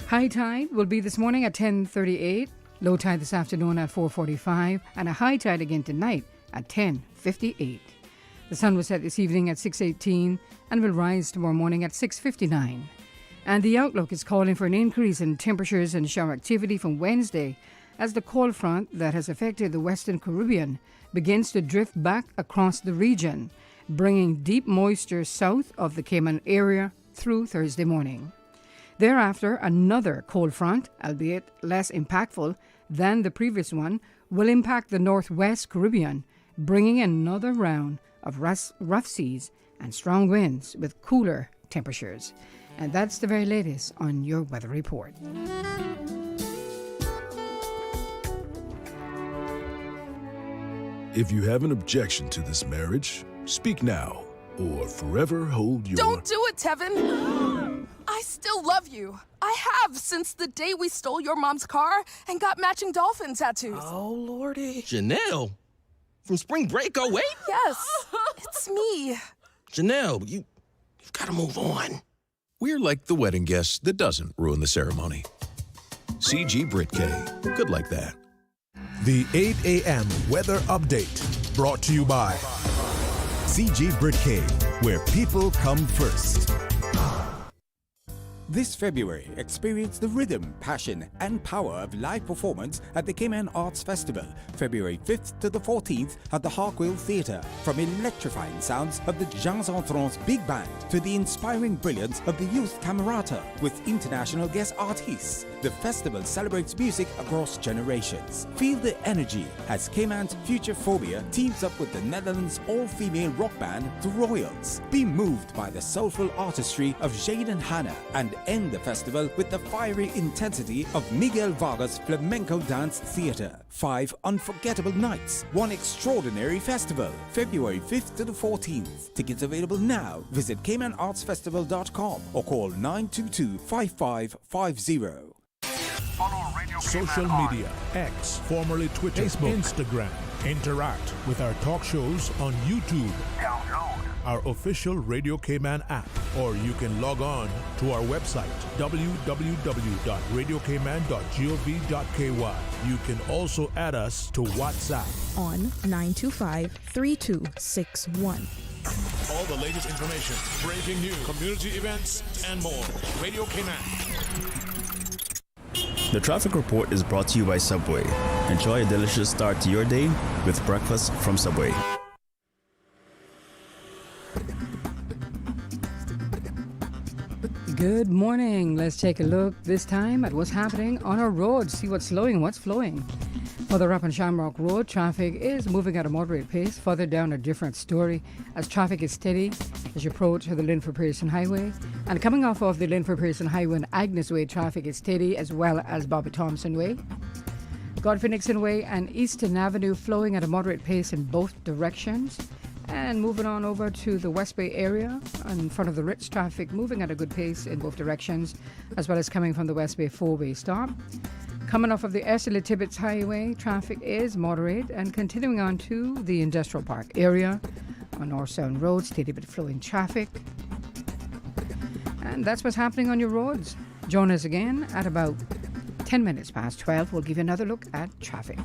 High tide will be this morning at 10:38, low tide this afternoon at 4:45, and a high tide again tonight at 10:58. The sun will set this evening at 6:18 and will rise tomorrow morning at 6:59. And the outlook is calling for an increase in temperatures and shower activity from Wednesday as the cold front that has affected the Western Caribbean begins to drift back across the region, bringing deep moisture south of the Cayman area through Thursday morning. Thereafter, another cold front, albeit less impactful than the previous one, will impact the Northwest Caribbean, bringing another round of rough seas and strong winds with cooler temperatures. And that's the very latest on your weather report. If you have an objection to this marriage, speak now or forever hold your... Don't do it, Tevin! I still love you. I have since the day we stole your mom's car and got matching dolphin tattoos. Oh, Lordy. Janelle? From spring break, oh, wait? Yes, it's me. Janelle, you've got to move on. We're like the wedding guest that doesn't ruin the ceremony. CG Brit K. Good like that. The 8 a.m. weather update brought to you by CG Brit K, where people come first. This February, experience the rhythm, passion, and power of live performance at the Cayman Arts Festival, February 5th to the 14th at the Hartwell Theatre. From electrifying sounds of the Jazz en Trance Big Band to the inspiring brilliance of the Youth Camerata with international guest artists, the festival celebrates music across generations. Feel the energy as Cayman's Future Phobia teams up with the Netherlands' all-female rock band, The Royals. Be moved by the soulful artistry of Jade and Hannah and end the festival with the fiery intensity of Miguel Vargas Flamenco Dance Theatre. 5 unforgettable nights, 1 extraordinary festival, February 5th to the 14th. Tickets available now. Visit CaymanArtsFestival.com or call 922-5550. Social media, X, formerly Twitter, Facebook, Instagram. Interact with our talk shows on YouTube. Download our official Radio Cayman app, or you can log on to our website, www.radiocayman.gov.ky. You can also add us to WhatsApp on 925-3261. All the latest information, breaking news, community events, and more. Radio Cayman. The traffic report is brought to you by Subway. Enjoy a delicious start to your day with breakfast from Subway. Good morning. Let's take a look this time at what's happening on our roads. See what's slowing, what's flowing. Further up on Shamrock Road, traffic is moving at a moderate pace. Further down, a different story as traffic is steady as you approach the Linford-Pearson Highway. And coming off of the Linford-Pearson Highway and Agnes Way, traffic is steady, as well as Bobby Thompson Way. Godfrey Nixon Way and Eastern Avenue flowing at a moderate pace in both directions. And moving on over to the West Bay area, in front of the Ritz, traffic moving at a good pace in both directions, as well as coming from the West Bay four-way stop. Coming off of the Ursula Tibbetts Highway, traffic is moderate, and continuing on to the Industrial Park area on North Sound Road, steady but flowing traffic. And that's what's happening on your roads. Join us again at about 10 minutes past 12. We'll give you another look at traffic.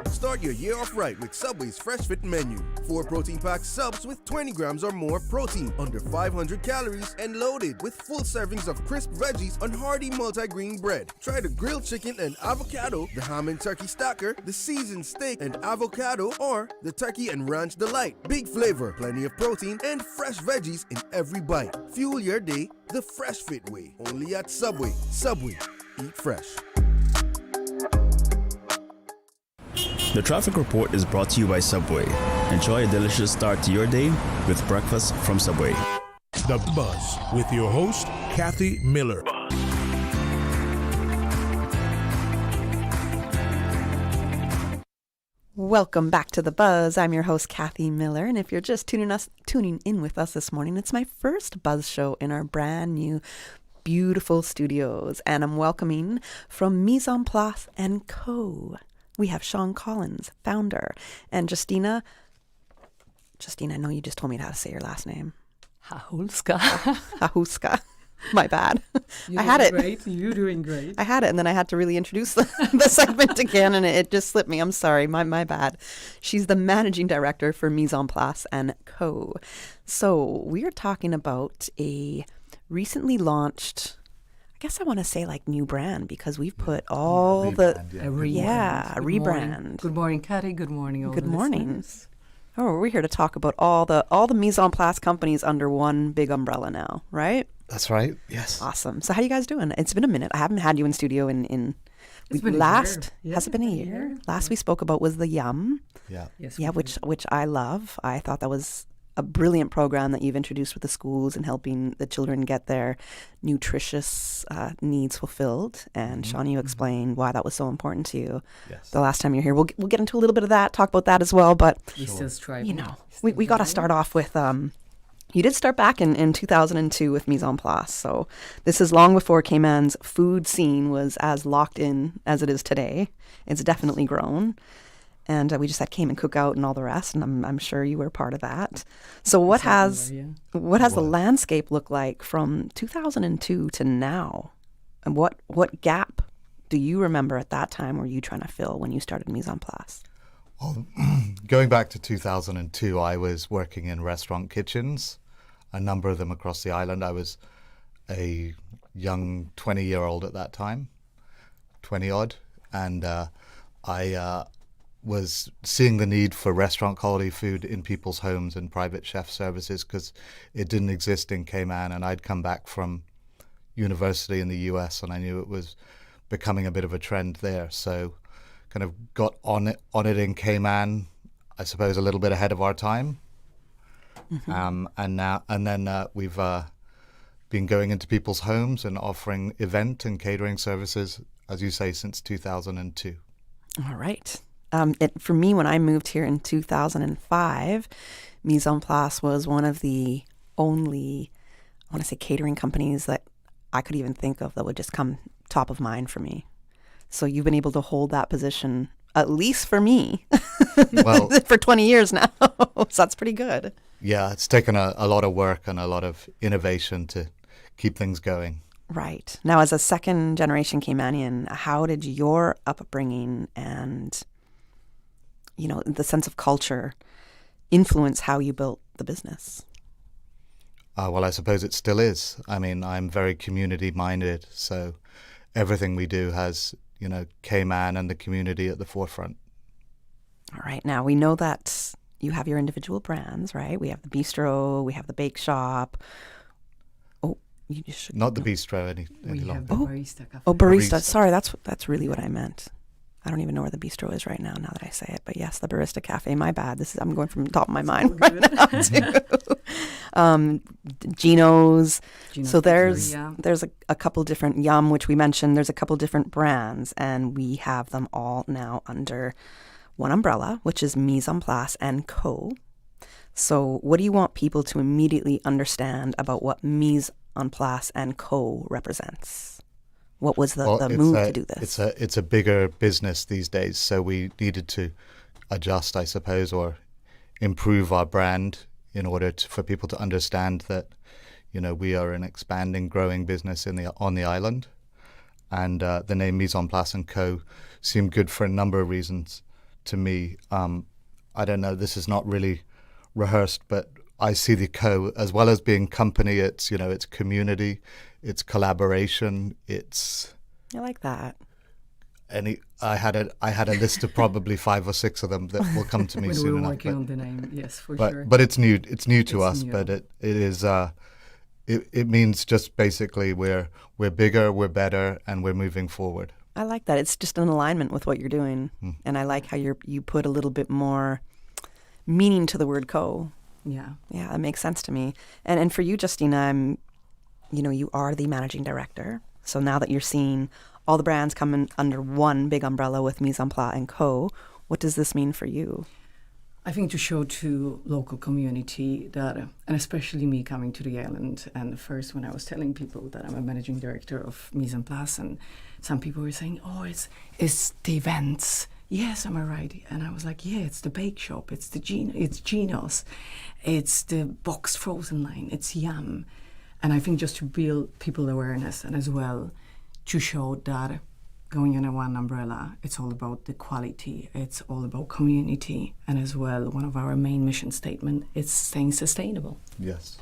Start your year off right with Subway's Fresh Fit menu. 4 protein-packed subs with 20 grams or more protein, under 500 calories, and loaded with full servings of crisp veggies on hearty multi-grain bread. Try the grilled chicken and avocado, the ham and turkey stacker, the seasoned steak and avocado, or the turkey and ranch delight. Big flavor, plenty of protein, and fresh veggies in every bite. Fuel your day the Fresh Fit way. Only at Subway. Subway. Eat fresh. The traffic report is brought to you by Subway. Enjoy a delicious start to your day with breakfast from Subway. The Buzz with your host, Kathy Miller. Welcome back to The Buzz. I'm your host, Kathy Miller. And if you're just tuning in with us this morning, it's my first Buzz show in our brand new beautiful studios. And I'm welcoming from Mise en Place & Co. We have Sean Collins, founder, and Justyna. Justyna, I know you just told me how to say your last name. Hachulska. Hachulska. My bad. You're I had it. Great. You're doing great. I had it, and then I had to really introduce the segment again, and it just slipped me. I'm sorry. My bad. She's the managing director for Mise en Place & Co. So we are talking about a recently launched, I guess I want to say like new brand, because we've put all a rebrand. Good morning, Kathy. Good morning, all Good the morning. listeners. Oh, we're here to talk about all the Mise en Place companies under one big umbrella now, right? That's right. Yes. Awesome. So how you guys doing? It's been a minute. I haven't had you in studio in It's been last. a year. Has it been a year? Last we spoke about was the Yum. Yeah. Yes. Yeah, which I love. I thought that was a brilliant program that you've introduced with the schools and helping the children get their nutritious needs fulfilled. And Sean, you explained why that was so important to you the last time you're here. We'll get into a little bit of that, talk about that as well. But, still striving. You know, we got to start off with, you did start back in 2002 with Mise en Place. So this is long before Cayman's food scene was as locked in as it is today. It's definitely grown. And we just had Cayman Cookout and all the rest, and I'm sure you were part of that. So what has the landscape looked like from 2002 to now? And what gap do you remember at that time were you trying to fill when you started Mise en Place? Well, going back to 2002, I was working in restaurant kitchens, a number of them across the island. I was a young 20-year-old at that time, 20-odd, and I was seeing the need for restaurant quality food in people's homes and private chef services because it didn't exist in Cayman. And I'd come back from university in the US and I knew it was becoming a bit of a trend there. So kind of got on it in Cayman, I suppose a little bit ahead of our time. And then we've been going into people's homes and offering event and catering services, as you say, since 2002. All right. For me, when I moved here in 2005, Mise en Place was one of the only, I want to say, catering companies that I could even think of that would just come top of mind for me. So you've been able to hold that position, at least for me, well, for 20 years now. So that's pretty good. Yeah, it's taken a lot of work and a lot of innovation to keep things going. Right. Now, as a second generation Caymanian, how did your upbringing and, you know, the sense of culture influence how you built the business? Well, I suppose it still is. I mean, I'm very community-minded, so everything we do has, you know, Cayman and the community at the forefront. All right. Now, we know that you have your individual brands, right? We have the bistro, we have the bake shop. Oh, you should not the bistro any longer. Barista Cafe. Oh, barista. Sorry, that's really what I meant. I don't even know where the bistro is right now that I say it. But yes, the Barista Cafe. My bad. I'm going from the top of my mind right now too. Gino's. So there's a couple different Yum, which we mentioned. There's a couple different brands, and we have them all now under one umbrella, which is Mise en Place and Co. So what do you want people to immediately understand about what Mise en Place and Co. represents? What was the move to do this? It's a bigger business these days, so we needed to adjust, I suppose, or improve our brand in order for people to understand that, you know, we are an expanding, growing business on the island, and the name Mise en Place and Co. seemed good for a number of reasons to me. I don't know. This is not really rehearsed, but I see the Co. as well as being company. It's, you know, it's community. It's collaboration. It's. I like that. I had a list of probably 5 or 6 of them that will come to me soon enough. We're working on the name, yes, for sure. But it's new. It's new to us. But it is. It means just basically we're bigger, we're better, and we're moving forward. I like that. It's just in alignment with what you're doing, and I like how you put a little bit more meaning to the word co. Yeah, that makes sense to me. And for you, Justyna, you are the managing director. So now that you're seeing all the brands coming under one big umbrella with Mise en Place and Co., what does this mean for you? I think to show to local community that, and especially me coming to the island, and first when I was telling people that I'm a managing director of Mise en Place, and some people were saying, oh, it's the events. Yes, am I right? And I was like, yeah, it's the bake shop, it's Gino's, it's the boxed frozen line, it's Yum. And I think just to build people awareness, and as well to show that going under one umbrella, it's all about the quality, it's all about community, and as well, one of our main mission statement is staying sustainable. Yes.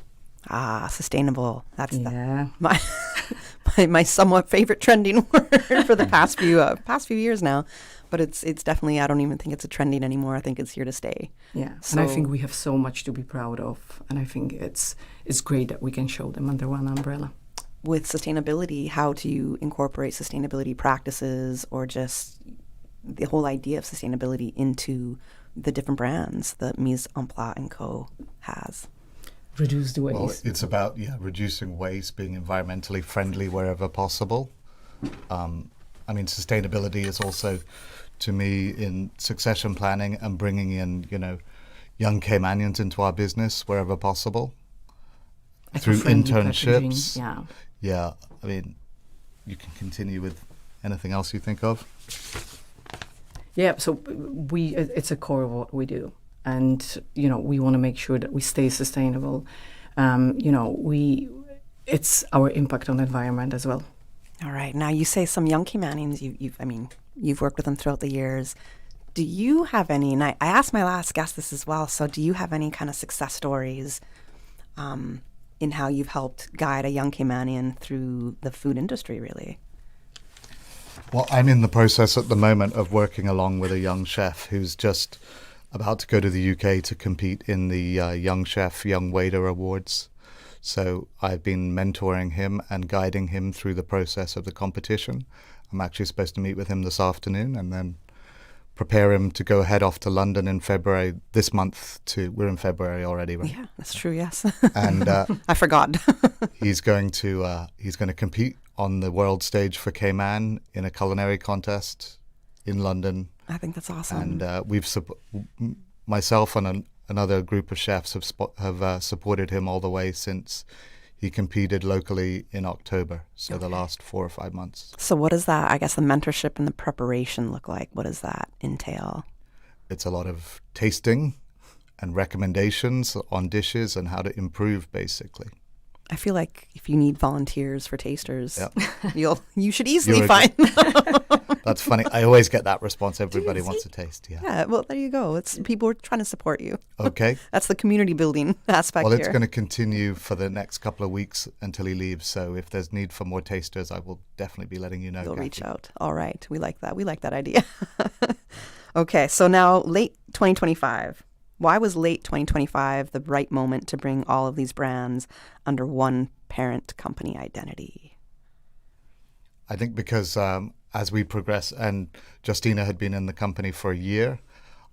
Sustainable. That's my somewhat favorite trending word for the past few years now. But it's definitely, I don't even think it's a trending anymore. I think it's here to stay. Yeah, so, and I think we have so much to be proud of, and I think it's great that we can show them under one umbrella. With sustainability, how do you incorporate sustainability practices or just the whole idea of sustainability into the different brands that Mise en Place and Co. has? Reduce the waste. Well, it's about reducing waste, being environmentally friendly wherever possible. I mean, sustainability is also, to me, in succession planning and bringing in, young Caymanians into our business wherever possible through internships. Yeah. I mean, you can continue with anything else you think of. Yeah. So it's a core of what we do, and we want to make sure that we stay sustainable. It's our impact on the environment as well. All right. Now, you say some young Caymanians, you've worked with them throughout the years. Do you have any, and I asked my last guest this as well, so do you have any kind of success stories in how you've helped guide a young Caymanian through the food industry, really? Well, I'm in the process at the moment of working along with a young chef who's just about to go to the UK to compete in the Young Chef, Young Waiter Awards. So I've been mentoring him and guiding him through the process of the competition. I'm actually supposed to meet with him this afternoon and then prepare him to go head off to London in February this month. We're in February already, right? Yeah, that's true. Yes. And I forgot. he's going to compete on the world stage for Cayman in a culinary contest in London. I think that's awesome. And myself and another group of chefs have supported him all the way since he competed locally in October, so the last 4 or 5 months. So what does that, I guess, the mentorship and the preparation look like? What does that entail? It's a lot of tasting and recommendations on dishes and how to improve, basically. I feel like if you need volunteers for tasters, you should easily find. That's funny. I always get that response. Everybody wants to taste. Yeah. Well, there you go. It's people are trying to support you. Okay. That's the community building aspect. Well, here. it's going to continue for the next couple of weeks until he leaves. So if there's need for more tasters, I will definitely be letting you know. You'll reach out. All right. We like that. We like that idea. Okay. So now late 2025. Why was late 2025 the right moment to bring all of these brands under one parent company identity? I think because as we progress, and Justyna had been in the company for a year,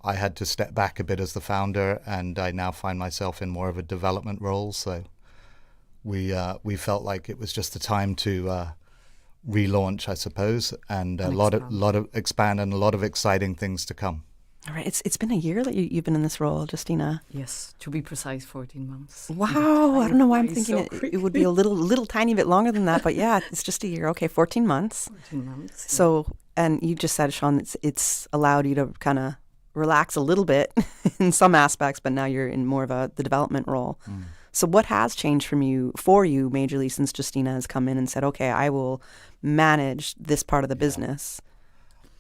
I had to step back a bit as the founder, and I now find myself in more of a development role. So we felt like it was just the time to relaunch, I suppose, and a lot of expand and a lot of exciting things to come. All right. It's been a year that you've been in this role, Justyna. Yes, to be precise, 14 months. Wow. I don't know why I'm thinking it would be a little tiny bit longer than that, but yeah, it's just a year. Okay, 14 months. 14 months. Yeah. So, and you just said, Sean, it's allowed you to kind of relax a little bit in some aspects, but now you're in more of the development role. So what has changed for you majorly since Justyna has come in and said, okay, I will manage this part of the business?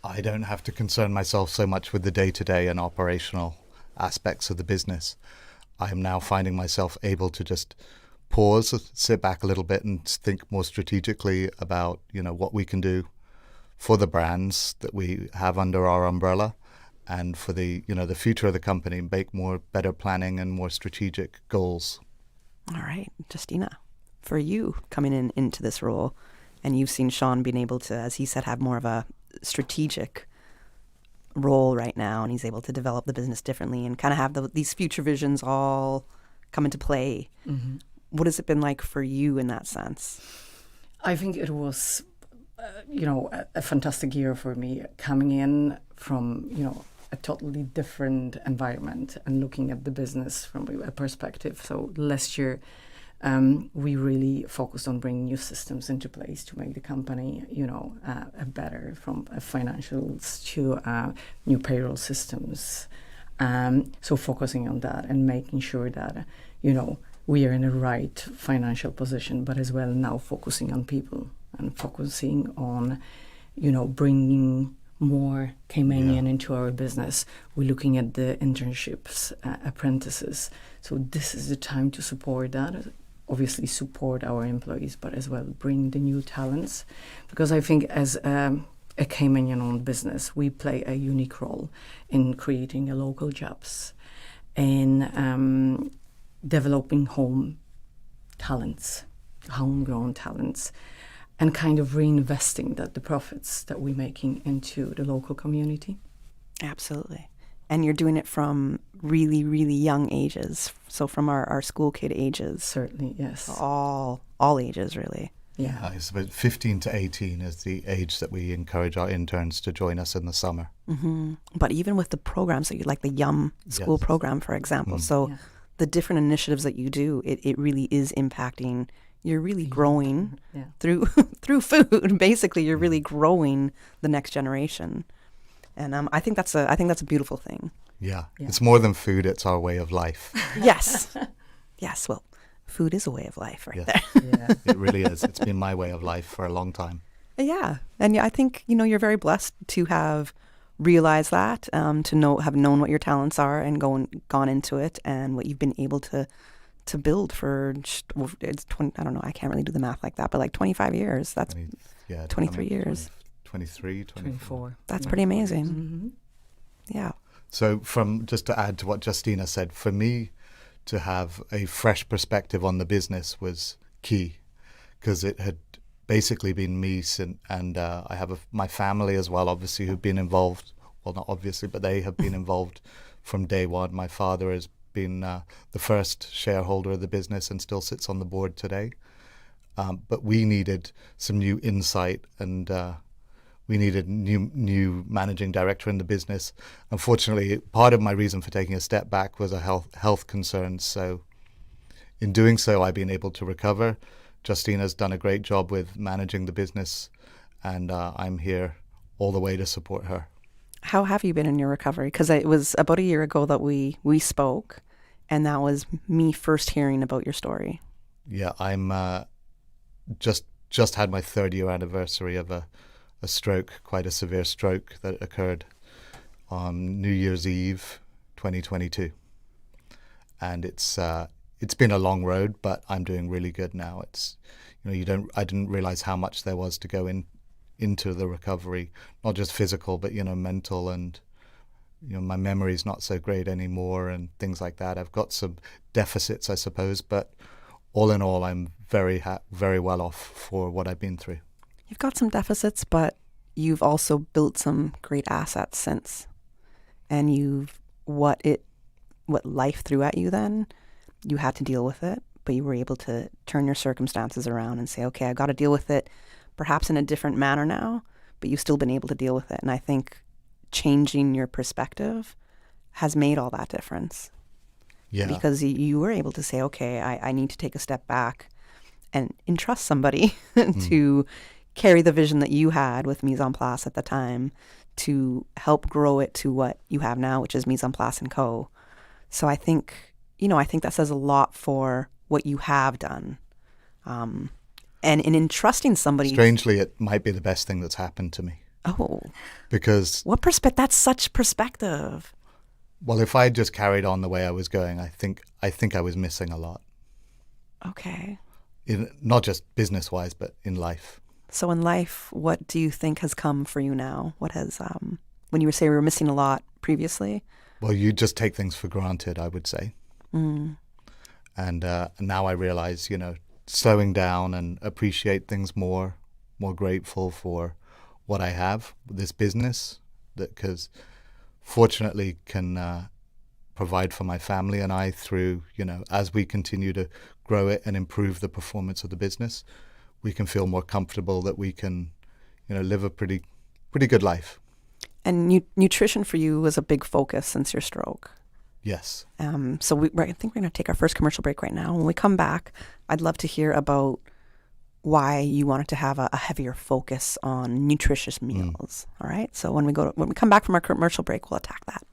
I don't have to concern myself so much with the day-to-day and operational aspects of the business. I am now finding myself able to just pause, sit back a little bit and think more strategically about, what we can do for the brands that we have under our umbrella and for the future of the company, make better planning and more strategic goals. All right, Justyna, for you coming into this role, and you've seen Sean being able to, as he said, have more of a strategic role right now, and he's able to develop the business differently and kind of have these future visions all come into play. Mm-hmm. What has it been like for you in that sense? I think it was, a fantastic year for me coming in from, a totally different environment and looking at the business from a perspective. So last year, we really focused on bringing new systems into place to make the company, better, from financials to new payroll systems. So focusing on that and making sure that, we are in the right financial position, but as well now focusing on people and focusing on, bringing more Caymanian into our business. We're looking at the internships, apprentices. So this is the time to support that. Obviously support our employees, but as well bring the new talents. Because I think as a Caymanian-owned business, we play a unique role in creating a local jobs and developing homegrown talents, and kind of reinvesting the profits that we're making into the local community. Absolutely. And you're doing it from really, really young ages. So from our school kid ages. Certainly, yes. All ages, really. Yeah. It's about 15 to 18 is the age that we encourage our interns to join us in the summer. Mm-hmm. But even with the programs that you like, the YUM school program, for example. So the different initiatives that you do, it really is impacting. You're really growing through food. Basically, you're really growing the next generation. And I think that's a beautiful thing. Yeah. It's more than food, it's our way of life. Yes. Yes, well, food is a way of life there. Yeah. It really is. It's been my way of life for a long time. Yeah. And I think, you're very blessed to have realized that, to have known what your talents are and gone into it, and what you've been able to build for, it's 20, I don't know, I can't really do the math like that, but like 25 years. That's 23 years. 23, 24. That's pretty amazing. Mm-hmm. Yeah. So just to add to what Justyna said, for me to have a fresh perspective on the business was key, because it had basically been Mise and I have my family as well, obviously, who've been involved. Well, not obviously, but they have been involved from day one. My father has been the first shareholder of the business and still sits on the board today. But we needed some new insight, and we needed new managing director in the business. Unfortunately, part of my reason for taking a step back was a health concern. So in doing so, I've been able to recover. Justyna's done a great job with managing the business, and I'm here all the way to support her. How have you been in your recovery? Because it was about a year ago that we spoke, and that was me first hearing about your story. Yeah, I'm just had my 3rd-year anniversary of a stroke, quite a severe stroke that occurred on New Year's Eve 2022. And it's been a long road, but I'm doing really good now. It's, I didn't realize how much there was to go into the recovery, not just physical, but, mental, and, my memory's not so great anymore and things like that. I've got some deficits, I suppose, but all in all, I'm very well off for what I've been through. You've got some deficits, but you've also built some great assets since. And what life threw at you then, you had to deal with it, but you were able to turn your circumstances around and say, okay, I've got to deal with it perhaps in a different manner now, but you've still been able to deal with it. And I think changing your perspective has made all that difference. Yeah. Because you were able to say, okay, I need to take a step back and entrust somebody to carry the vision that you had with Mise en Place at the time to help grow it to what you have now, which is Mise en Place & Co. So I think that says a lot for what you have done. And in entrusting somebody... Strangely, it might be the best thing that's happened to me. Oh. Because... That's such perspective. Well, if I just carried on the way I was going, I think I was missing a lot. Okay. Not just business-wise, but in life. So in life, what do you think has come for you now? What has, when you were missing a lot previously? Well, you just take things for granted, I would say. Mm. And now I realize, slowing down and appreciate things more grateful for what I have, this business, because fortunately can provide for my family and I through, as we continue to grow it and improve the performance of the business, we can feel more comfortable that we can, live a pretty good life. And nutrition for you was a big focus since your stroke. Yes. So I think we're going to take our first commercial break right now. When we come back, I'd love to hear about why you wanted to have a heavier focus on nutritious meals. All right. So when we come back from our commercial break, we'll attack that.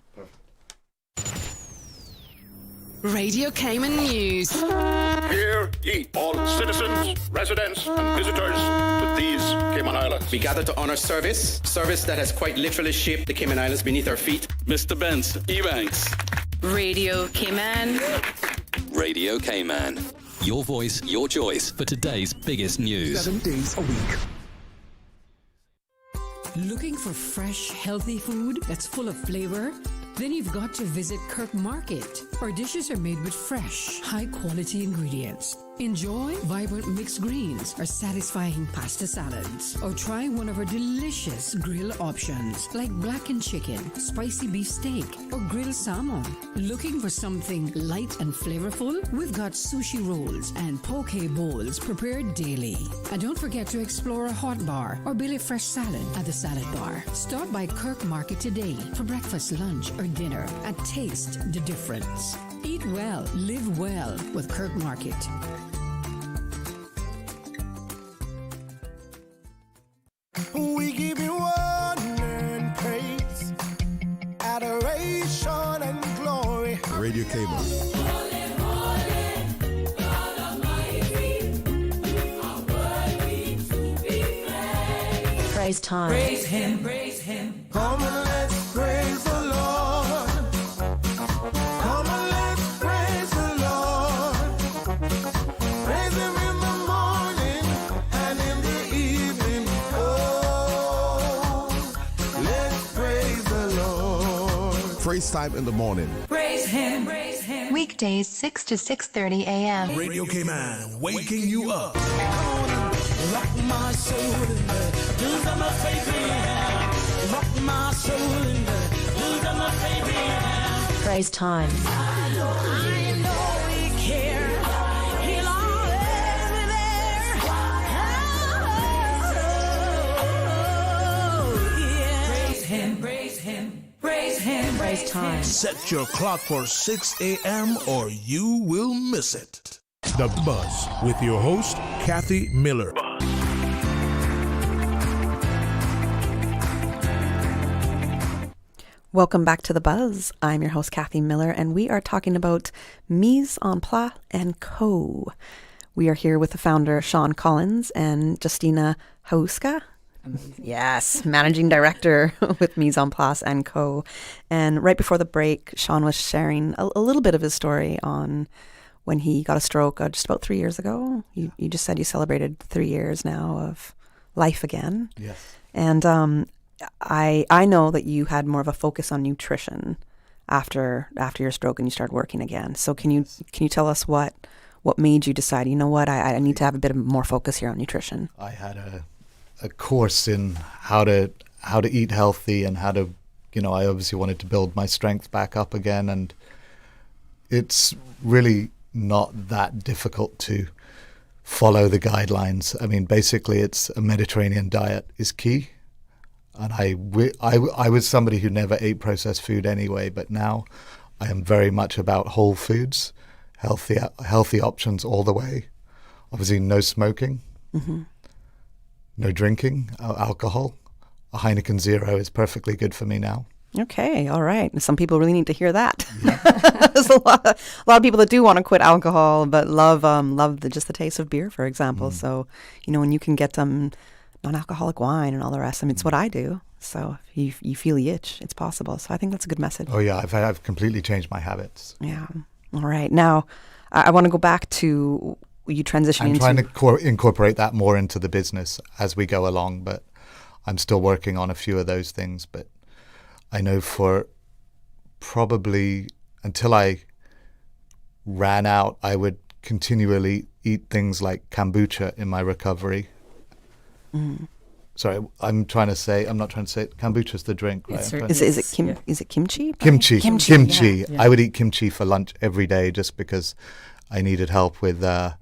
Radio Cayman News. Hear ye, all citizens, residents, and visitors to these Cayman Islands. We gather to honor service that has quite literally shaped the Cayman Islands beneath our feet. Mr. Benz, Ebanks. Radio Cayman. Radio Cayman. Your voice, your choice for today's biggest news. 7 days a week. Looking for fresh, healthy food that's full of flavor? Then you've got to visit Kirk Market. Our dishes are made with fresh, high-quality ingredients. Enjoy vibrant mixed greens or satisfying pasta salads. Or try one of our delicious grill options like blackened chicken, spicy beef steak, or grilled salmon. Looking for something light and flavorful? We've got sushi rolls and poke bowls prepared daily. And don't forget to explore a hot bar or Billy Fresh salad at the salad bar. Stop by Kirk Market today for breakfast, lunch, or dinner and taste the difference. Eat well, live well with Kirk Market. We give you honor and praise, adoration and glory. Radio Cable. Praise time. Praise him, praise him. Come and let's praise the Lord. Come and let's praise the Lord. Praise him in the morning and in the evening. Oh, let's praise the Lord. Praise time in the morning. Praise him, praise him. Weekdays 6 to 6:30 a.m. Radio Cayman, waking you up. Rock my soul in the blues of my favorite. Rock my soul in the blues of my favorite. Praise time. I know he cares. He'll always be there. Oh, yeah. Praise him, praise him, praise him, Praise time. Set your clock for 6 a.m. or you will miss it. The Buzz with your host, Kathy Miller. Welcome back to The Buzz. I'm your host, Kathy Miller, and we are talking about Mise en Place & Co. We are here with the founder, Sean Collins, and Justyna Hachulska. Yes, managing director with Mise en Place & Co. And right before the break, Sean was sharing a little bit of his story on when he got a stroke just about 3 years ago. You just said you celebrated 3 years now of life again. Yes. And I know that you had more of a focus on nutrition after your stroke and you started working again. So can you tell us what made you decide, you know what, I need to have a bit of more focus here on nutrition? I had a course in how to eat healthy and how to, I obviously wanted to build my strength back up again, and it's really not that difficult to follow the guidelines. I mean, basically it's a Mediterranean diet is key. And I was somebody who never ate processed food anyway, but now I am very much about whole foods, healthy options all the way. Obviously, no smoking, no drinking, alcohol. A Heineken Zero is perfectly good for me now. Okay, all right. Some people really need to hear that. Yeah. There's a lot of people that do want to quit alcohol, but love just the taste of beer, for example. So, when you can get non-alcoholic wine and all the rest. I mean, it's what I do. So if you feel the itch, it's possible. So I think that's a good message. Oh, yeah. I've completely changed my habits. Yeah. All right. Now, I want to go back to you transitioning into... I'm trying to incorporate that more into the business as we go along, but I'm still working on a few of those things. But I know for probably until I ran out, I would continually eat things like kombucha in my recovery. Sorry, I'm not trying to say kombucha is the drink, right? Is it kimchi? Kimchi. Yeah. I would eat kimchi for lunch every day just because I needed help with, kind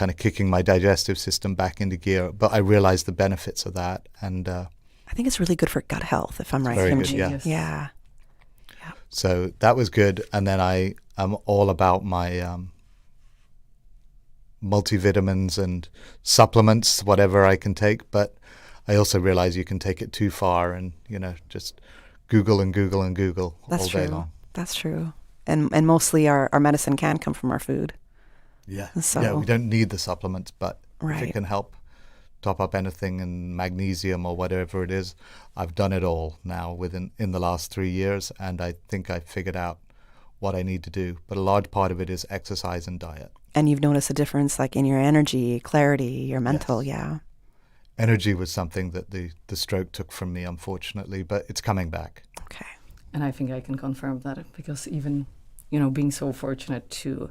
of kicking my digestive system back into gear. But I realized the benefits of that, and I think it's really good for gut health, if I'm right. Very kimchi. good, Yeah. So that was good, and then I am all about my multivitamins and supplements, whatever I can take, but I also realize you can take it too far and, just Google and Google and Google all day long. That's true. And mostly our medicine can come from our food. Yeah. So, yeah, we don't need the supplements, but right. if it can help top up anything in magnesium or whatever it is, I've done it all now in the last 3 years, and I think I figured out what I need to do. But a large part of it is exercise and diet. And you've noticed a difference like in your energy, clarity, your mental, yeah. Energy was something that the stroke took from me, unfortunately, but it's coming back. Okay. And I think I can confirm that because even, being so fortunate to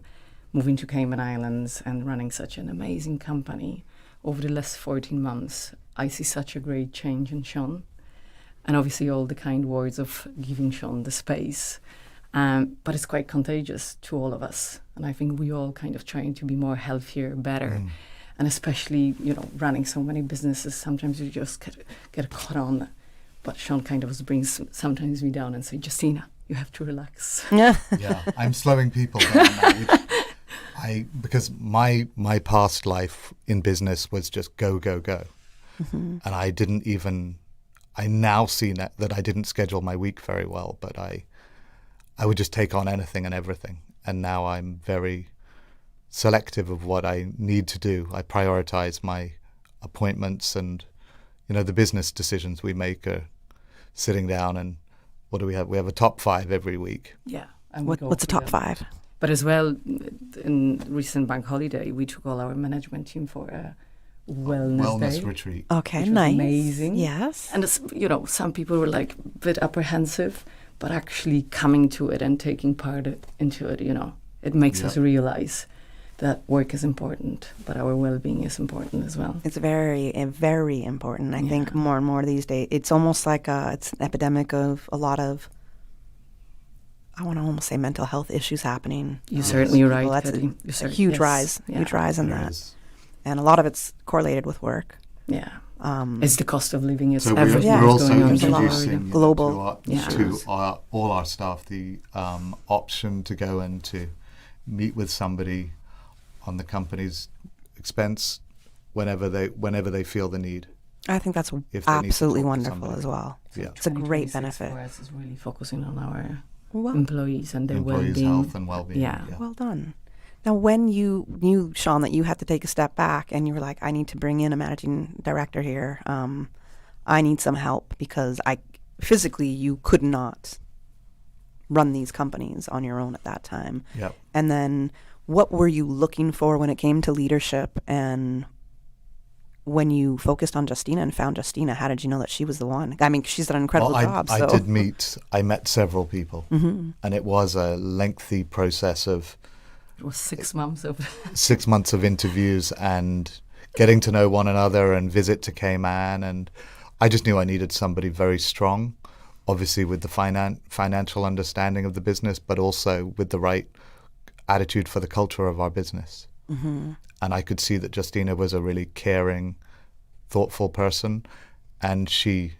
moving to Cayman Islands and running such an amazing company over the last 14 months, I see such a great change in Sean. And obviously all the kind words of giving Sean the space. But it's quite contagious to all of us. And I think we all kind of trying to be more healthier, better. And especially, running so many businesses, sometimes you just get caught on. But Sean kind of brings sometimes me down and say, Justyna, you have to relax. Yeah, I'm slowing people down now. Because my past life in business was just go, go, go. And I now see that I didn't schedule my week very well, but I would just take on anything and everything. And now I'm very selective of what I need to do. I prioritize my appointments, and the business decisions we make are sitting down and what do we have? We have a top 5 every week. Yeah. And what's a top 5? But as well, in recent bank holiday, we took all our management team for a wellness day. Retreat. Okay, which was nice. Amazing. Yes. And some people were like a bit apprehensive, but actually coming to it and taking part into it, it makes us realize that work is important, but our well-being is important as well. It's very, very important. I think more and more these days, it's almost like it's an epidemic of a lot of, I want to almost say, mental health issues happening. You're certainly right. That's a huge rise in that. And a lot of it's correlated with work. Yeah. It's the cost of living. It's so everything. We're also going on. introducing global to all our staff the option to go and to meet with somebody on the company's expense whenever they feel the need. I think that's absolutely wonderful as well. Yeah. It's a great benefit. For us is really focusing on our employees and their employees' well-being. health and well-being. Yeah. Well done. Now, when you knew, Sean, that you had to take a step back and you were like, I need to bring in a managing director here. I need some help because physically you could not run these companies on your own at that time. Yep. And then what were you looking for when it came to leadership? And when you focused on Justyna and found Justyna, how did you know that she was the one? I mean, she's done an incredible job. I met several people, and it was a lengthy process of. It was 6 months of 6 months of interviews and getting to know one another and visit to Cayman, and I just knew I needed somebody very strong, obviously with the financial understanding of the business, but also with the right attitude for the culture of our business. And I could see that Justyna was a really caring, thoughtful person, and she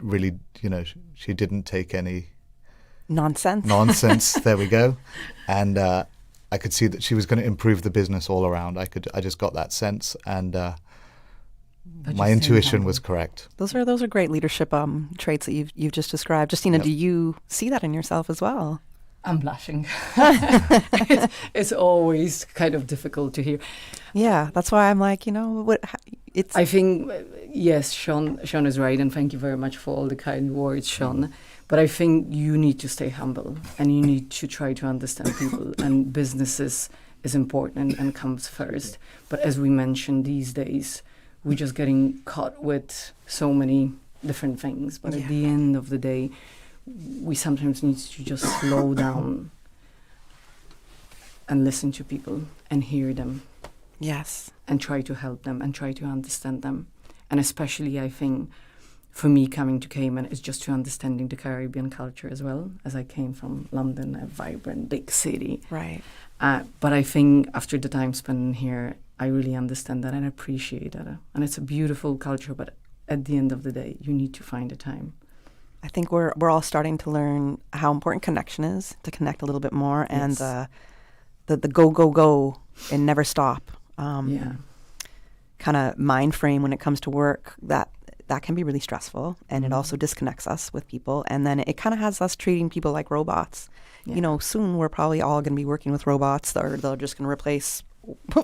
really, she didn't take any nonsense. There we go. And I could see that she was going to improve the business all around. I just got that sense, and my intuition was correct. Those are great leadership traits that you've just described. Justyna, do you see that in yourself as well? I'm blushing. It's always kind of difficult to hear. Yeah, that's why I'm like, I think, yes, Sean is right, and thank you very much for all the kind words, Sean. But I think you need to stay humble, and you need to try to understand people, and businesses is important and comes first. But as we mentioned, these days, we're just getting caught with so many different things. But at the end of the day, we sometimes need to just slow down and listen to people and hear them. Yes. And try to help them and try to understand them. And especially, I think, for me, coming to Cayman is just to understanding the Caribbean culture as well, as I came from London, a vibrant, big city. Right. But I think after the time spent here, I really understand that and appreciate that. And it's a beautiful culture, but at the end of the day, you need to find the time. I think we're all starting to learn how important connection is, to connect a little bit more, and the go and never stop kind of mind frame when it comes to work, that can be really stressful, and it also disconnects us with people, and then it kind of has us treating people like robots. Soon we're probably all going to be working with robots, or they're just going to replace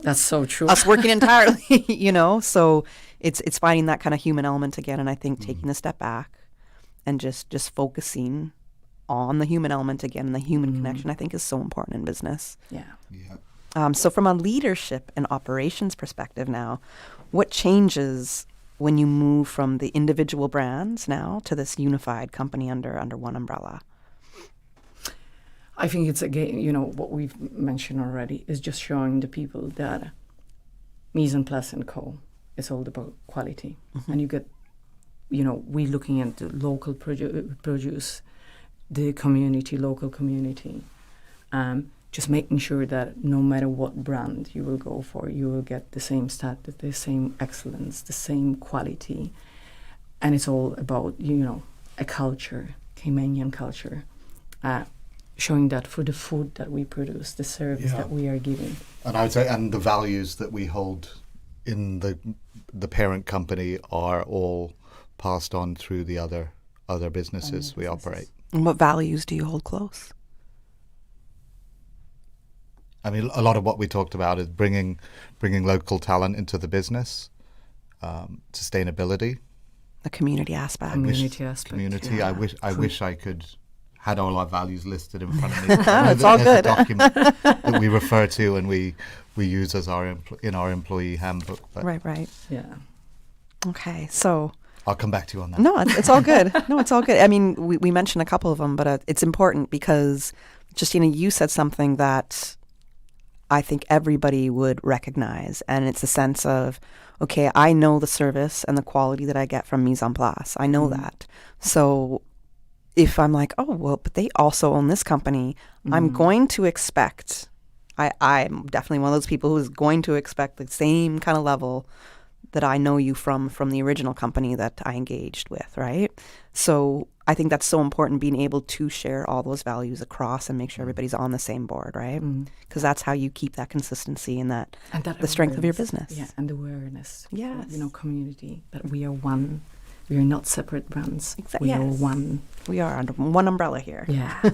that's so true us working entirely. So it's finding that kind of human element again, and I think taking a step back and just focusing on the human element again, and the human connection, I think, is so important in business. So from a leadership and operations perspective now, what changes when you move from the individual brands now to this unified company under one umbrella? I think it's, again, you know, what we've mentioned already is just showing the people that Mise en Place & Co. is all about quality. And you get, you know, we're looking at the local produce, the community, local community. Just making sure that no matter what brand you will go for, you will get the same status, the same excellence, the same quality. And it's all about, you know, a culture, Caymanian culture, showing that for the food that we produce, the service that we are giving. And I would say, and the values that we hold in the parent company are all passed on through the other businesses we operate. And what values do you hold close? I mean, a lot of what we talked about is bringing local talent into the business, sustainability, the community aspect. Community. I wish I could had all our values listed in front of me. It's all good. A document that we refer to and we use as in our employee handbook. But Right. Yeah. Okay, so I'll come back to you on that. No, it's all good. No, it's all good. I mean, we mentioned a couple of them, but it's important because, Justyna, you said something that I think everybody would recognize, and it's a sense of, okay, I know the service and the quality that I get from Mise en Place. I know that. So if I'm like, oh, well, but they also own this company, I'm going to expect, I'm definitely one of those people who is going to expect the same kind of level that I know you from the original company that I engaged with, right? So I think that's so important, being able to share all those values across and make sure everybody's on the same board, right? Because that's how you keep that consistency and that the strength of your business. Yeah, and awareness. Yes. You know, community, that we are one. We are not separate brands. Exactly. We are one. We are under one umbrella here. Yeah.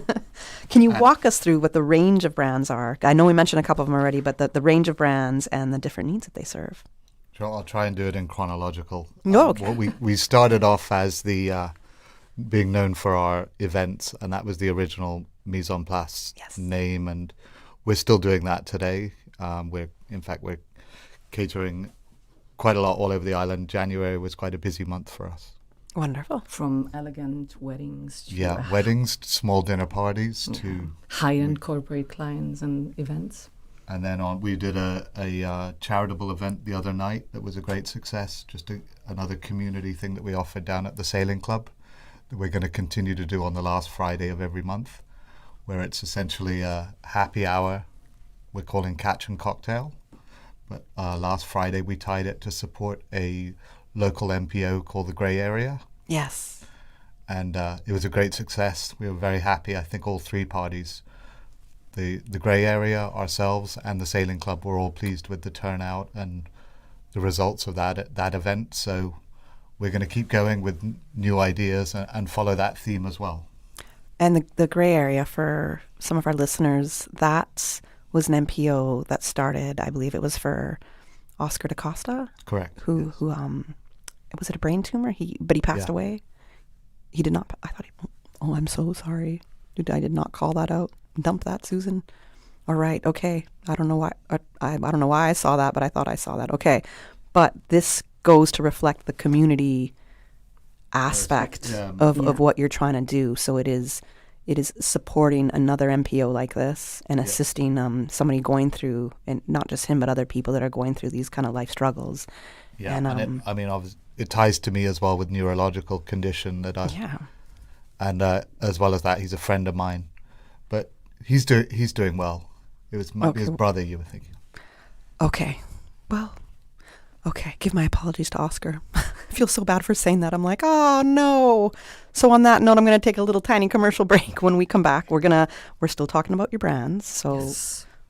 Can you walk us through what the range of brands are? I know we mentioned a couple of them already, but the range of brands and the different needs that they serve. Sure, I'll try and do it in chronological. Okay. Well, we started off as the being known for our events, and that was the original Mise en Place name, and we're still doing that today. We're catering quite a lot all over the island. January was quite a busy month for us. Wonderful. From elegant weddings to weddings, small dinner parties to high-end corporate clients and events. And then we did a charitable event the other night that was a great success, just another community thing that we offered down at the Sailing Club that we're going to continue to do on the last Friday of every month, where it's essentially a happy hour we're calling Catch and Cocktail. But last Friday we tied it to support a local MPO called the Grey Area. Yes. And it was a great success. We were very happy. I think all three parties, the Grey Area, ourselves, and the Sailing Club, were all pleased with the turnout and the results of that event. So we're going to keep going with new ideas and follow that theme as well. And the Grey Area, for some of our listeners, that was an MPO that started, I believe it was for Oscar da Costa. Correct. Who was it a brain tumor? But he passed away. He did not. I thought oh, I'm so sorry. I did not call that out. Dump that, Susan. All right. Okay. I don't know why. I don't know why I saw that, but I thought I saw that. Okay. But this goes to reflect the community aspect of what you're trying to do. So it is supporting another MPO like this and assisting somebody going through, and not just him, but other people that are going through these kind of life struggles. Yeah, and it ties to me as well with neurological condition that and as well as that, he's a friend of mine, but he's doing well. It was his brother you were thinking. Okay, well, okay. Give my apologies to Oscar. I feel so bad for saying that. I'm like, oh no. So on that note, I'm going to take a little tiny commercial break. When we come back, we're still talking about your brands. So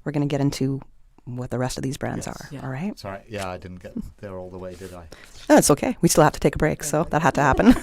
we're going to get into what the rest of these brands are. Yeah. All right. Sorry. Yeah, I didn't get there all the way, did I? No, it's okay. We still have to take a break, so that had to happen.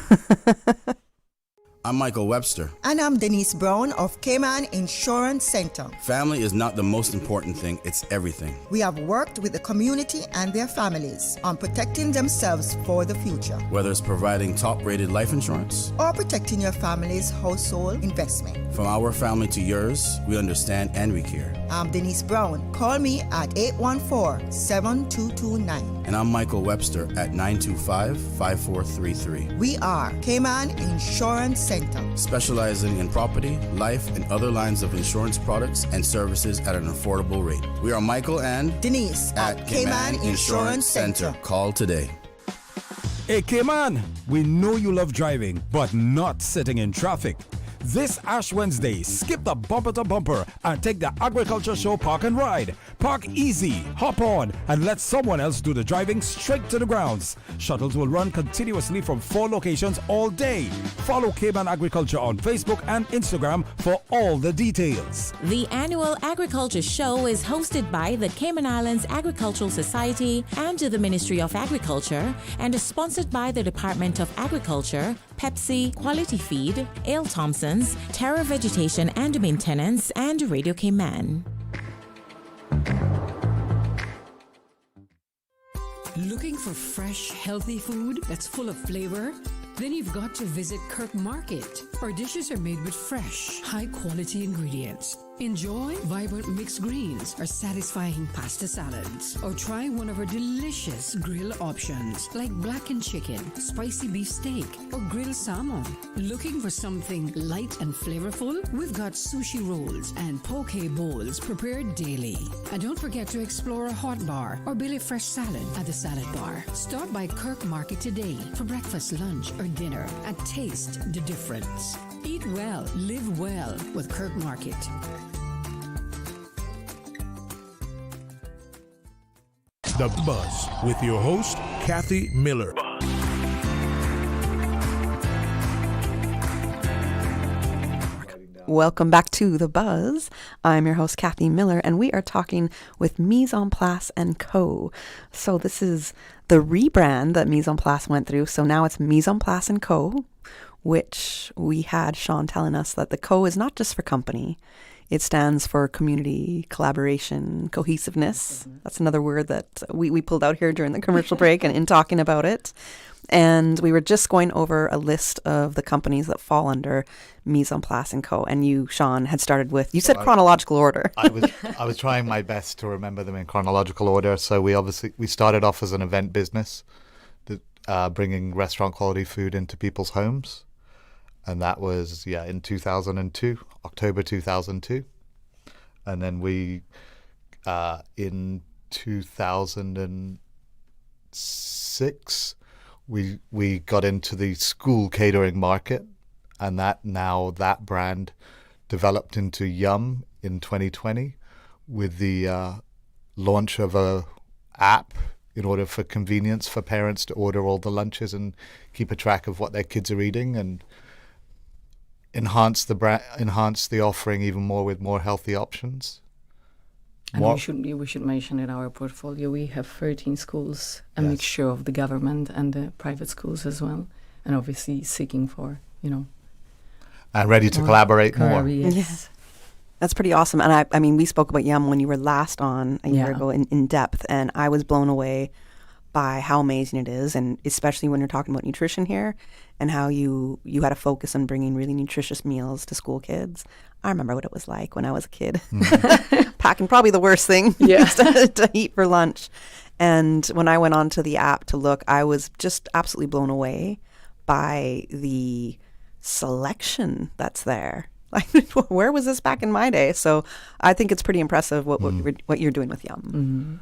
I'm Michael Webster. And I'm Denise Brown of Cayman Insurance Center. Family is not the most important thing, it's everything. We have worked with the community and their families on protecting themselves for the future. Whether it's providing top-rated life insurance or protecting your family's household investment. From our family to yours, we understand and we care. I'm Denise Brown. Call me at 814-7229. And I'm Michael Webster at 925-5433. We are Cayman Insurance Center. Center. Specializing in property, life, and other lines of insurance products and services at an affordable rate. We are Michael and Denise at Cayman Insurance Center. Call today. Hey, Cayman, we know you love driving, but not sitting in traffic. This Ash Wednesday, skip the bumper to bumper and take the Agriculture Show Park and Ride. Park easy, hop on, and let someone else do the driving straight to the grounds. Shuttles will run continuously from 4 locations all day. Follow Cayman Agriculture on Facebook and Instagram for all the details. The annual Agriculture Show is hosted by the Cayman Islands Agricultural Society and the Ministry of Agriculture and is sponsored by the Department of Agriculture, Pepsi, Quality Feed, Ale Thompson's, Terra Vegetation and Maintenance, and Radio Cayman. Looking for fresh, healthy food that's full of flavor? Then you've got to visit Kirk Market. Our dishes are made with fresh, high-quality ingredients. Enjoy vibrant mixed greens or satisfying pasta salads. Or try one of our delicious grill options like blackened chicken, spicy beef steak, or grilled salmon. Looking for something light and flavorful? We've got sushi rolls and poke bowls prepared daily. And don't forget to explore a hot bar or Billy Fresh salad at the salad bar. Stop by Kirk Market today for breakfast, lunch, or dinner and taste the difference. Eat well, live well with Kirk Market. The Buzz with your host, Kathy Miller. Welcome back to The Buzz. I'm your host, Kathy Miller, and we are talking with Mise en Place & Co. So this is the rebrand that Mise en Place went through. So now it's Mise en Place & Co., which we had Sean telling us that the Co is not just for company. It stands for community, collaboration, cohesiveness. That's another word that we pulled out here during the commercial break and in talking about it. And we were just going over a list of the companies that fall under Mise en Place & Co. And you, Sean, had started with, you said chronological order. I was trying my best to remember them in chronological order. So we started off as an event business, bringing restaurant quality food into people's homes. And that was, in 2002, October 2002. And then we, in 2006, we got into the school catering market. And that brand developed into Yum in 2020 with the launch of a app in order for convenience for parents to order all the lunches and keep a track of what their kids are eating and enhance the offering even more with more healthy options. And we should mention in our portfolio we have 13 schools, a mixture of the government and the private schools as well, and obviously seeking for, and ready to collaborate more. Yes. Yeah. That's pretty awesome. And I mean, we spoke about Yum when you were last on a year ago in depth, and I was blown away by how amazing it is, and especially when you're talking about nutrition here and how you had a focus on bringing really nutritious meals to school kids. I remember what it was like when I was a kid, packing probably the worst thing to eat for lunch. And when I went onto the app to look, I was just absolutely blown away by the selection that's there. Like, where was this back in my day? So I think it's pretty impressive what you're doing with Yum. Mm-hmm.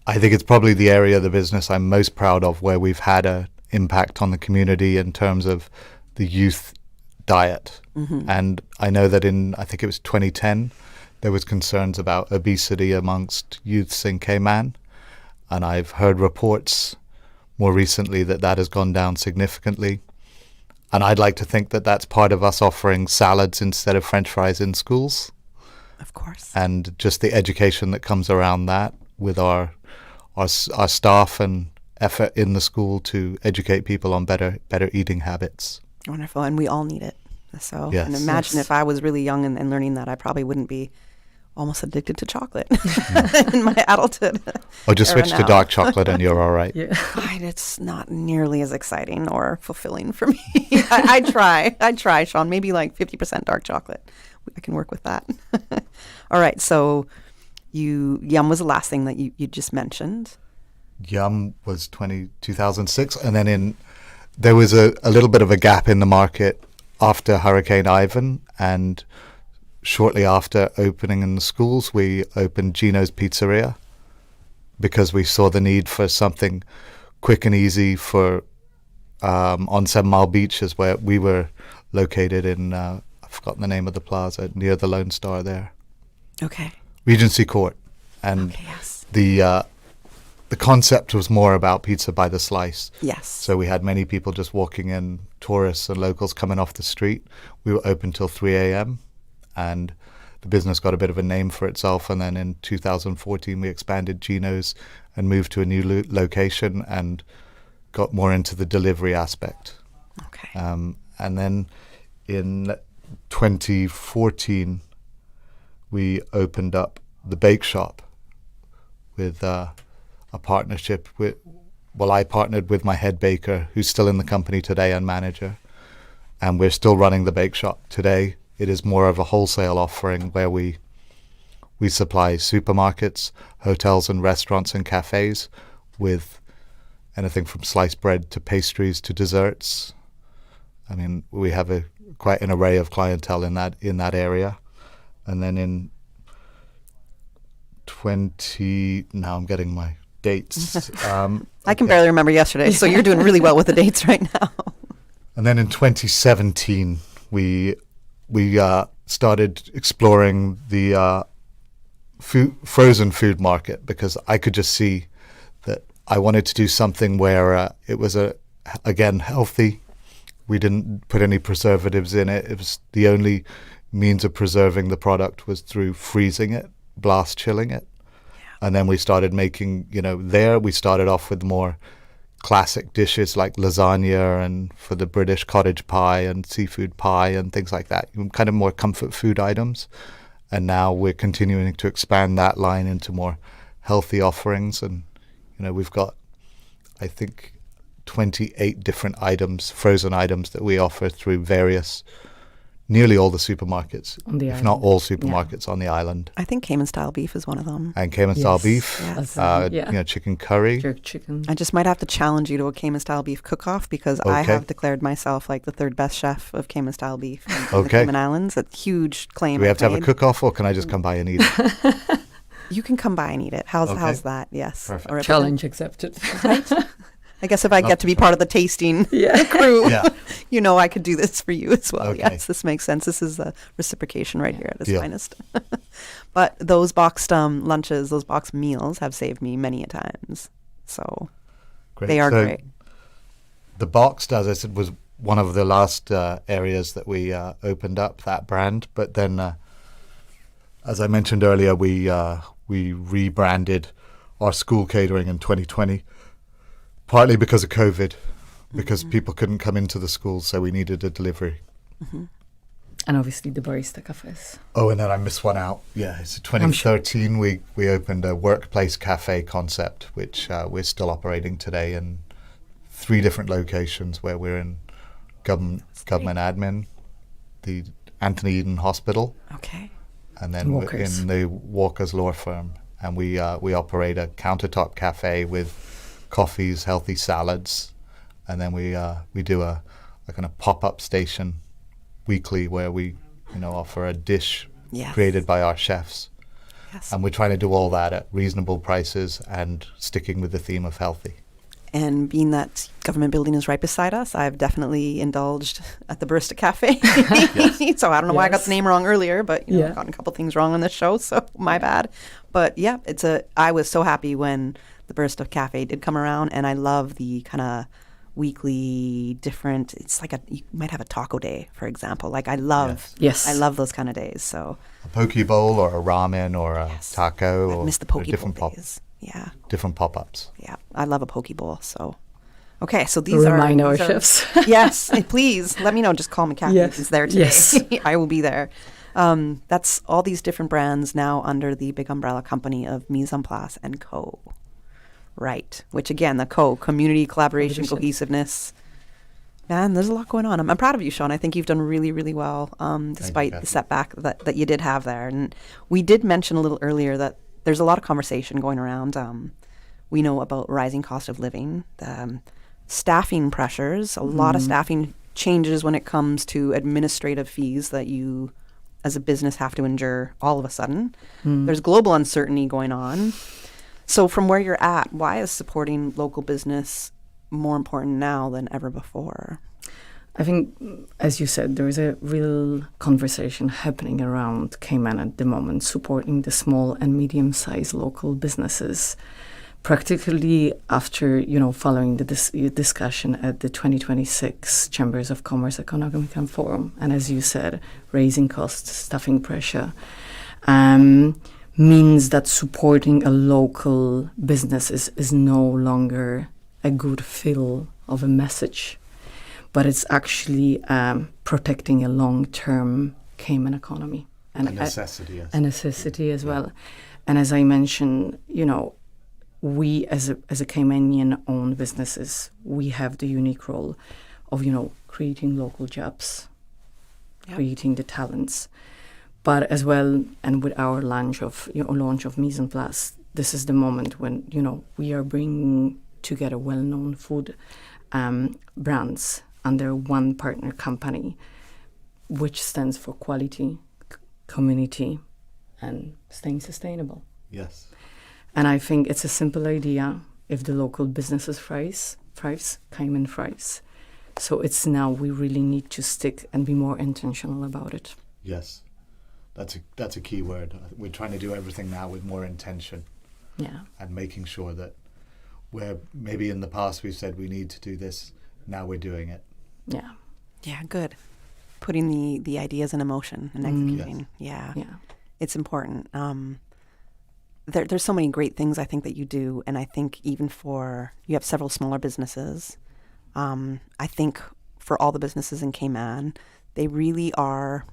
I think it's probably the area of the business I'm most proud of where we've had an impact on the community in terms of the youth diet. Mm-hmm. And I know that I think it was 2010, there was concerns about obesity amongst youths in Cayman. And I've heard reports more recently that has gone down significantly. And I'd like to think that that's part of us offering salads instead of French fries in schools. Of course. And just the education that comes around that with our staff and effort in the school to educate people on better eating habits. Wonderful. And we all need it. So, and imagine if I was really young and learning that, I probably wouldn't be almost addicted to chocolate in my adulthood. Or just switch to dark chocolate and you're all right. Yeah. It's not nearly as exciting or fulfilling for me. I'd try, Sean, maybe like 50% dark chocolate. I can work with that. All right. So Yum was the last thing that you just mentioned. Yum was 2006. And then there was a little bit of a gap in the market after Hurricane Ivan and shortly after opening in the schools, we opened Gino's Pizzeria because we saw the need for something quick and easy for on 7 Mile Beach is where we were located in, I've forgotten the name of the plaza, near the Lone Star there. Okay. Regency Court. And the concept was more about pizza by the slice. Yes. So we had many people just walking in, tourists and locals coming off the street. We were open till 3 a.m. and the business got a bit of a name for itself. And then in 2014, we expanded Gino's and moved to a new location and got more into the delivery aspect. Okay. And then in 2014, we opened up the bake shop with a partnership with, well, I partnered with my head baker, who's still in the company today and manager, and we're still running the bake shop today. It is more of a wholesale offering where we supply supermarkets, hotels and restaurants and cafes with anything from sliced bread to pastries to desserts. I mean, we have quite an array of clientele in that area. And then in now I'm getting my dates. I can barely remember yesterday, so you're doing really well with the dates right now. And then in 2017, we started exploring the frozen food market because I could just see that I wanted to do something where it was again healthy. We didn't put any preservatives in it. It was the only means of preserving the product was through freezing it, blast chilling it. And then we started making, we started off with more classic dishes like lasagna and for the British cottage pie and seafood pie and things like that, kind of more comfort food items. And now we're continuing to expand that line into more healthy offerings. And, we've got, I think, 28 different items, frozen items that we offer through nearly all the supermarkets, if not all supermarkets on the island. I think Cayman style beef is one of them. And Cayman style beef, Yes. Chicken curry. Jerk chicken. I just might have to challenge you to a Cayman style beef cook-off because I have declared myself like the 3rd best chef of Cayman style beef in the Cayman Islands. A huge claim. Do we have to have a cook-off or can I just come by and eat it? You can come by and eat it. How's that? Yes. Perfect. Challenge accepted. Right? I guess if I get to be part of the tasting crew, I could do this for you as well. Okay. Yes, this makes sense. This is the reciprocation right here at its finest. But those boxed lunches, those boxed meals have saved me many a times. So they are great. The boxed, as I said, was one of the last areas that we opened up, that brand. But then, as I mentioned earlier, we rebranded our school catering in 2020. Partly because of COVID, because people couldn't come into the schools, so we needed a delivery. Mm-hmm. And obviously the barista cafes. Oh, and then I missed one out. Yeah, it's 2013 we opened a workplace cafe concept, which we're still operating today in 3 different locations where we're in government admin, the Anthony Eden Hospital. Okay. And then we're in the Walker's Law Firm. And we operate a countertop cafe with coffees, healthy salads, and then we do a kind of pop-up station weekly where we offer a dish created by our chefs. Yes. And we're trying to do all that at reasonable prices and sticking with the theme of healthy. And being that government building is right beside us, I've definitely indulged at the Barista Cafe. So I don't know why I got the name wrong earlier, but I've gotten a couple things wrong on this show, so my bad. But yeah, I was so happy when the Barista Cafe did come around, and I love the kind of weekly different. It's like you might have a taco day, for example. Like I love those kind of days. So a poke bowl or a ramen or a taco. I miss the poke bowl days. Different pop-ups. Yeah, I love a poke bowl. So okay, so these remind our chefs. Yes, please let me know. Just call me Kathy. It's there today. Yes. I will be there. That's all these different brands now under the big umbrella company of Mise en Place and Co. Right, which again, the community, collaboration, cohesiveness. Man, there's a lot going on. I'm proud of you, Sean. I think you've done really, really well, despite the setback that you did have there. And we did mention a little earlier that there's a lot of conversation going around. We know about rising cost of living, staffing pressures, a lot of staffing changes when it comes to administrative fees that you as a business have to endure all of a sudden. There's global uncertainty going on. So from where you're at, why is supporting local business more important now than ever before? I think, as you said, there is a real conversation happening around Cayman at the moment, supporting the small and medium-sized local businesses. Practically after, following the discussion at the 2026 Chambers of Commerce Economic and Forum, and as you said, raising costs, staffing pressure, means that supporting a local business is no longer a good fill of a message, but it's actually protecting a long-term Cayman economy. And a necessity. A necessity as well. And as I mentioned, we as a Caymanian-owned businesses, we have the unique role of, creating local jobs, creating the talents. But as well, and with our launch of Mise en Place, this is the moment when, we are bringing together well-known food brands under one partner company, which stands for quality, community, and staying sustainable. Yes. And I think it's a simple idea. If the local businesses thrives, Cayman thrives. So it's now we really need to stick and be more intentional about it. Yes. That's a key word. We're trying to do everything now with more intention. Yeah. And making sure that where maybe in the past we've said we need to do this, now we're doing it. Yeah. Yeah, good. Putting the ideas in motion and executing. Yes. Yeah. It's important. There's so many great things I think that you do, and I think even you have several smaller businesses. I think for all the businesses in Cayman, they really are.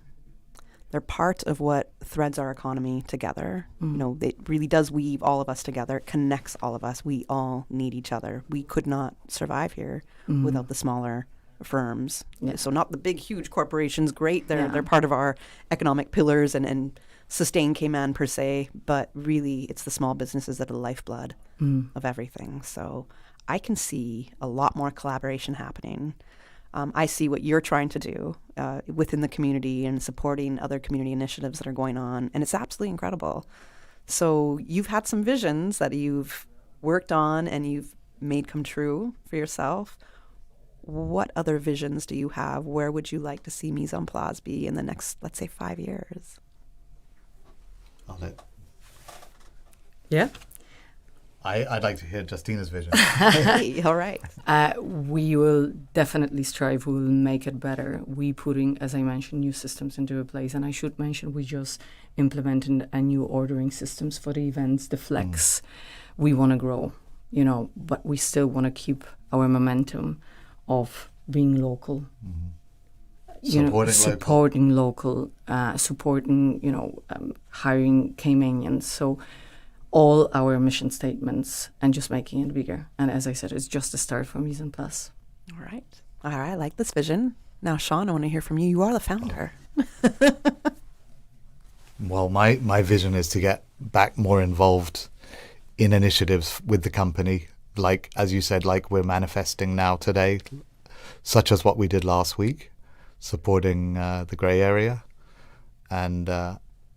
They're part of what threads our economy together. It really does weave all of us together. It connects all of us. We all need each other. We could not survive here without the smaller firms. Yeah. So not the big, huge corporations. Great, they're part of our economic pillars and sustain Cayman per se, but really it's the small businesses that are the lifeblood of everything. So I can see a lot more collaboration happening. I see what you're trying to do within the community and supporting other community initiatives that are going on, and it's absolutely incredible. So you've had some visions that you've worked on and you've made come true for yourself. What other visions do you have? Where would you like to see Mise en Place be in the next, let's say, 5 years? I'll let. Yeah. I'd like to hear Justyna's vision. Hey, all right. We will definitely strive. We will make it better. We putting, as I mentioned, new systems into place. And I should mention we just implemented a new ordering systems for the events, the Flex. We want to grow, but we still want to keep our momentum of being local. Supporting local, hiring Caymanians. So all our mission statements and just making it bigger. And as I said, it's just a start for Mise en Place. All right. I like this vision. Now, Sean, I want to hear from you. You are the founder. Well, my vision is to get back more involved in initiatives with the company, like, as you said, like we're manifesting now today, such as what we did last week, supporting the grey area, and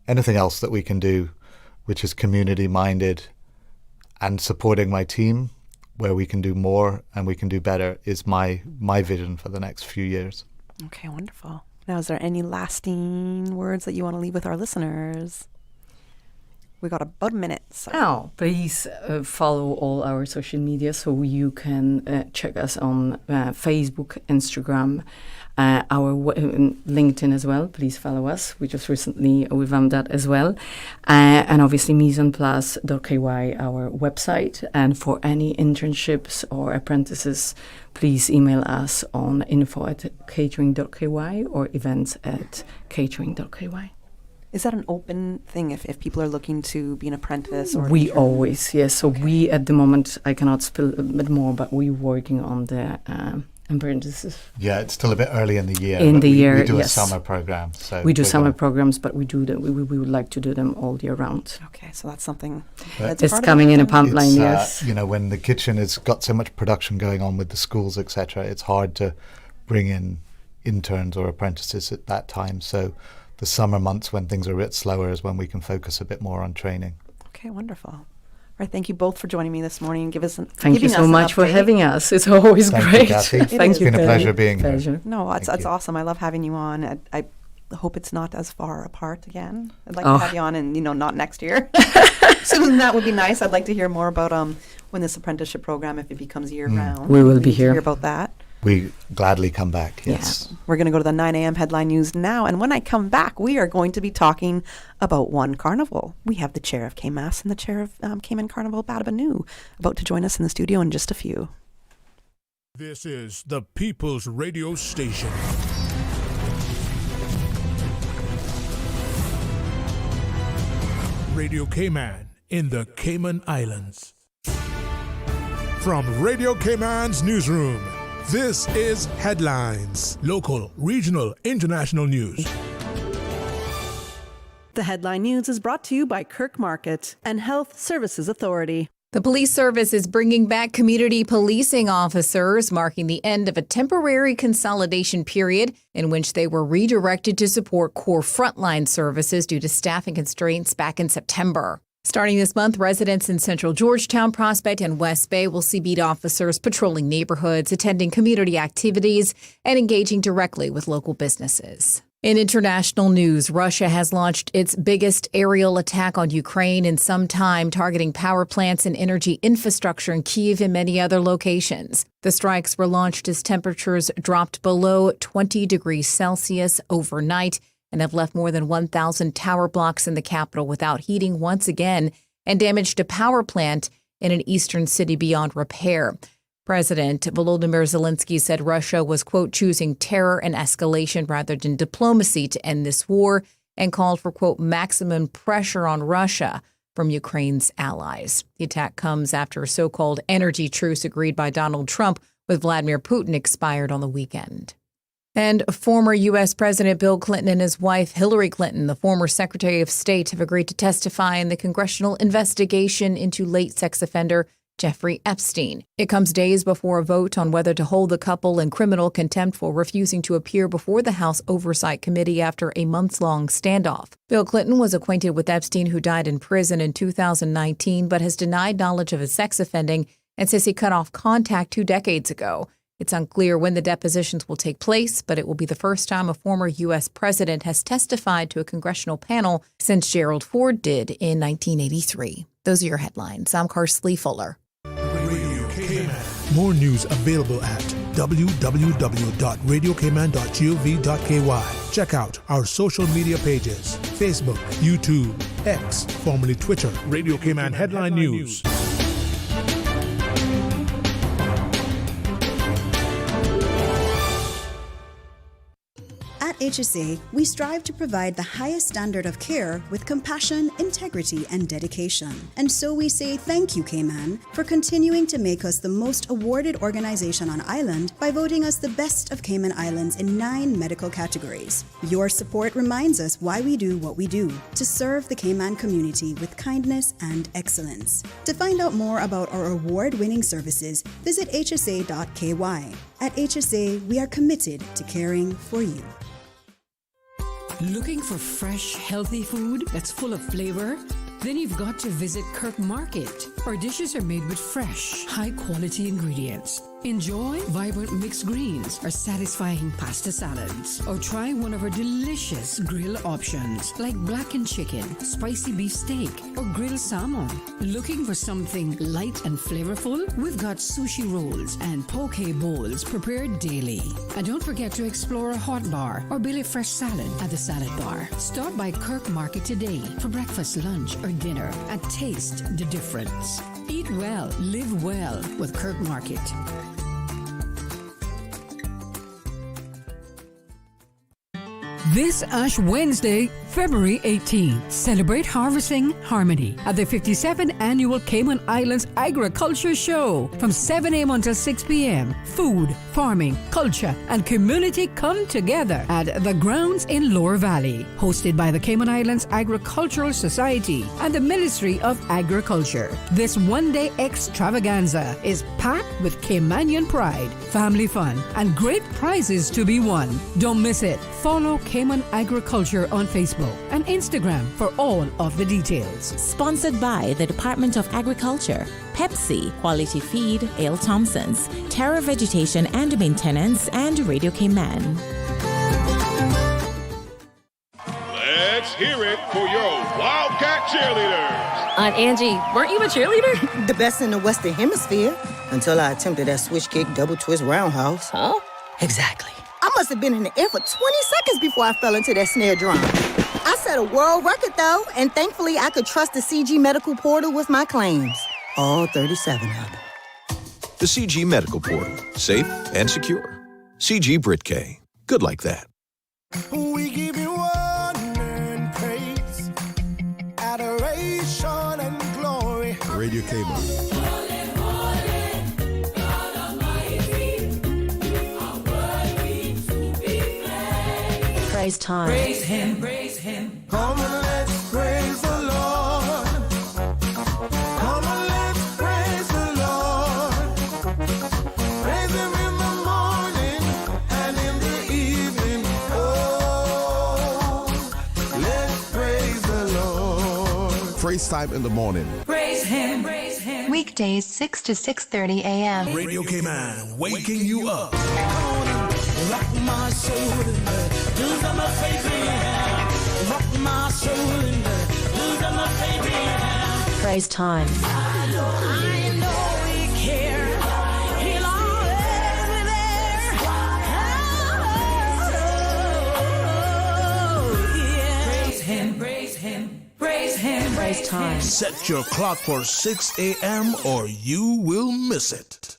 anything else that we can do which is community-minded, and supporting my team where we can do more and we can do better is my vision for the next few years. Okay, wonderful. Now, is there any lasting words that you want to leave with our listeners? We got about a minute. So. Please follow all our social media so you can check us on Facebook, Instagram, our LinkedIn as well. Please follow us. We just recently revamped that as well. And obviously miseonplace.ky, our website. And for any internships or apprentices, please email us on info@catering.ky or events@catering.ky. Is that an open thing if people are looking to be an apprentice? Or we always, yes. So we, at the moment, I cannot spill a bit more, but we're working on the apprentices. Yeah, it's still a bit early in the year. We do a summer program. So we do summer programs, but we would like to do them all year round. Okay, so that's something. It's coming in a pipeline, yes. When the kitchen has got so much production going on with the schools, etc., it's hard to bring in interns or apprentices at that time. So the summer months when things are a bit slower is when we can focus a bit more on training. Okay, wonderful. All right, thank you both for joining me this morning and Thank you so much for having us. It's always great. You, Kathy. It's been a pleasure being here. No, it's awesome. I love having you on. I hope it's not as far apart again. I'd like to have you on and, not next year. Soon, that would be nice. I'd like to hear more about when this apprenticeship program, if it becomes year-round. We will be here. Hear about that. We gladly come back, yes. Yeah. We're going to go to the 9 a.m. headline news now. And when I come back, we are going to be talking about One Carnival. We have the chair of Mise and the chair of Cayman Carnival, Badabanu, about to join us in the studio in just a few. This is the People's Radio Station. Radio Cayman in the Cayman Islands. From Radio Cayman's newsroom, this is Headlines. Local, regional, international news. The headline news is brought to you by Kirk Market and Health Services Authority. The police service is bringing back community policing officers, marking the end of a temporary consolidation period in which they were redirected to support core frontline services due to staffing constraints back in September. Starting this month, residents in Central Georgetown, Prospect, and West Bay will see beat officers patrolling neighborhoods, attending community activities, and engaging directly with local businesses. In international news, Russia has launched its biggest aerial attack on Ukraine in some time, targeting power plants and energy infrastructure in Kyiv and many other locations. The strikes were launched as temperatures dropped below 20 degrees Celsius overnight and have left more than 1,000 tower blocks in the capital without heating once again and damaged a power plant in an eastern city beyond repair. President Volodymyr Zelensky said Russia was, quote, choosing terror and escalation rather than diplomacy to end this war and called for, quote, maximum pressure on Russia from Ukraine's allies. The attack comes after a so-called energy truce agreed by Donald Trump with Vladimir Putin expired on the weekend. And former U.S. President Bill Clinton and his wife Hillary Clinton, the former Secretary of State, have agreed to testify in the congressional investigation into late sex offender Jeffrey Epstein. It comes days before a vote on whether to hold the couple in criminal contempt for refusing to appear before the House Oversight Committee after a months-long standoff. Bill Clinton was acquainted with Epstein, who died in prison in 2019, but has denied knowledge of his sex offending and says he cut off contact 2 decades ago. It's unclear when the depositions will take place, but it will be the first time a former U.S. president has testified to a congressional panel since Gerald Ford did in 1983. Those are your headlines. I'm Karsley Fuller. Radio Cayman. More news available at www.radiocayman.gov.ky. Check out our social media pages: Facebook, YouTube, X, formerly Twitter. Radio Cayman Headline News. At HSA, we strive to provide the highest standard of care with compassion, integrity, and dedication. And so we say thank you, Cayman, for continuing to make us the most awarded organization on island by voting us the best of Cayman Islands in 9 medical categories. Your support reminds us why we do what we do, to serve the Cayman community with kindness and excellence. To find out more about our award-winning services, visit hsa.ky. At HSA, we are committed to caring for you. Looking for fresh, healthy food that's full of flavor? Then you've got to visit Kirk Market. Our dishes are made with fresh, high-quality ingredients. Enjoy vibrant mixed greens or satisfying pasta salads. Or try one of our delicious grill options like blackened chicken, spicy beef steak, or grilled salmon. Looking for something light and flavorful? We've got sushi rolls and poke bowls prepared daily. And don't forget to explore a hot bar or Billy Fresh salad at the salad bar. Stop by Kirk Market today for breakfast, lunch, or dinner and taste the difference. Eat well, live well with Kirk Market. This Ash Wednesday, February 18th, celebrate harvesting harmony at the 57th Annual Cayman Islands Agriculture Show from 7 a.m. until 6 p.m. Food, farming, culture, and community come together at the grounds in Lower Valley. Hosted by the Cayman Islands Agricultural Society and the Ministry of Agriculture. This one-day extravaganza is packed with Caymanian pride, family fun, and great prizes to be won. Don't miss it. Follow Cayman Agriculture on Facebook and Instagram for all of the details. Sponsored by the Department of Agriculture, Pepsi, Quality Feed, Ale Thompson's, Terra Vegetation and Maintenance, and Radio Cayman. Let's hear it for your Wildcat cheerleaders. Aunt Angie, weren't you a cheerleader? The best in the Western Hemisphere, until I attempted that switch kick, double twist roundhouse. Huh? Exactly. I must have been in the air for 20 seconds before I fell into that snare drum. I set a world record, though, and thankfully I could trust the CG Medical Portal with my claims. All 37 of them. The CG Medical Portal. Safe and secure. CG Brit-K. Good like that. We give you honor and praise, adoration and glory. Radio Cayman. Praise time. Praise him, praise him. Come on, let's praise the Lord. Come on, let's praise the Lord. Praise him in the morning and in the evening. Oh, let's praise the Lord. Praise time in the morning. Praise him, praise him. Weekdays 6 to 6:30 a.m. Radio Cayman, waking you up. Rock my soul in the blues of my favorite. Rock my soul in the blues of my favorite. Praise time. I know he cares. He'll always be there. Oh, yeah. Praise him, praise him, praise him. Praise time. Set your clock for 6 a.m. or you will miss it.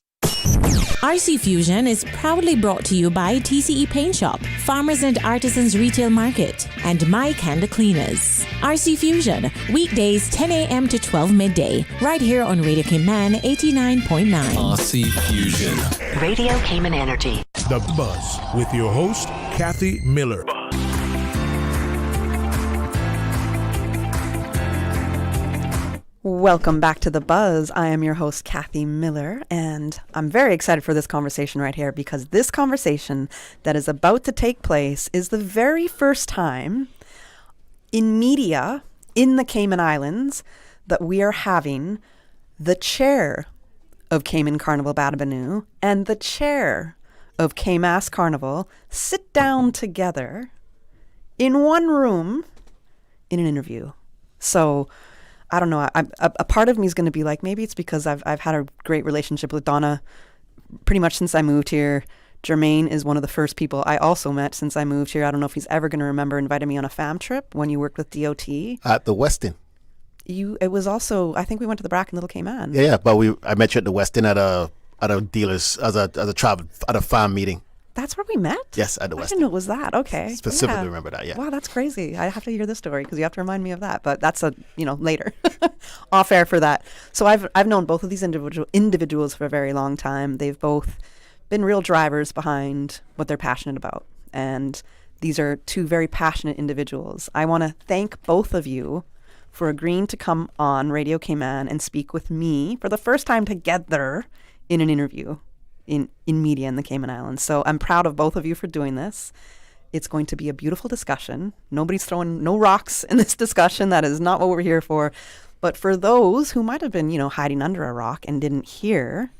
RC Fusion is proudly brought to you by TCE Paint Shop, Farmers and Artisans Retail Market, and My Candle Cleaners. RC Fusion, weekdays 10 a.m. to 12 midday, right here on Radio Cayman 89.9. RC Fusion. Radio Cayman Energy. The Buzz with your host, Kathy Miller. Welcome back to The Buzz. I am your host, Kathy Miller, and I'm very excited for this conversation right here because this conversation that is about to take place is the very first time in media in the Cayman Islands that we are having the chair of Cayman Carnival Badabanu and the chair of Caymas Carnival sit down together in one room in an interview. So I don't know. A part of me is going to be like, maybe it's because I've had a great relationship with Donna pretty much since I moved here. Jermaine is one of the first people I also met since I moved here. I don't know if he's ever going to remember inviting me on a fam trip when you worked with DOT. At the Westin. It was also, I think we went to the Bracken Little Cayman. Yeah, but I met you at the Westin at a dealer's as a travel at a farm meeting. That's where we met? Yes, at the Westin. I didn't know it was that. Okay. Specifically remember that, yeah. Wow, that's crazy. I have to hear this story because you have to remind me of that. But that's later. Off air for that. So I've known both of these individuals for a very long time. They've both been real drivers behind what they're passionate about. And these are two very passionate individuals. I want to thank both of you for agreeing to come on Radio Cayman and speak with me for the first time together in an interview in media in the Cayman Islands. So I'm proud of both of you for doing this. It's going to be a beautiful discussion. Nobody's throwing no rocks in this discussion. That is not what we're here for. But for those who might have been, hiding under a rock and didn't hear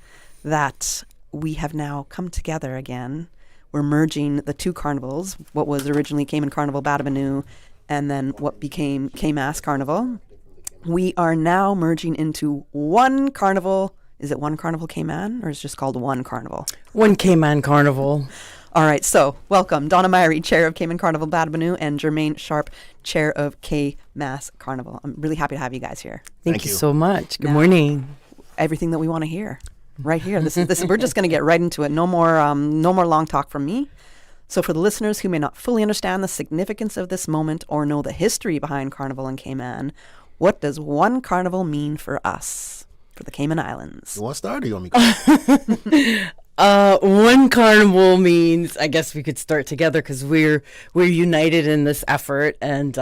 that we have now come together again. We're merging the two carnivals, what was originally Cayman Carnival Badabanu and then what became Caymas Carnival. We are now merging into one carnival. Is it one Carnival Cayman or is it just called one Carnival? One Cayman Carnival. All right, so welcome Donna Myrie, Chair of Cayman Carnival Badabanu, and Jermaine Sharp, Chair of Caymas Carnival. I'm really happy to have you guys here. Thank you so much. Good morning. Everything that we want to hear right here. This is we're just going to get right into it. No more long talk from me. So for the listeners who may not fully understand the significance of this moment or know the history behind Carnival in Cayman, what does one carnival mean for us, for the Cayman Islands? You want to start or you want me to One carnival means, I guess we could start together because we're united in this effort, and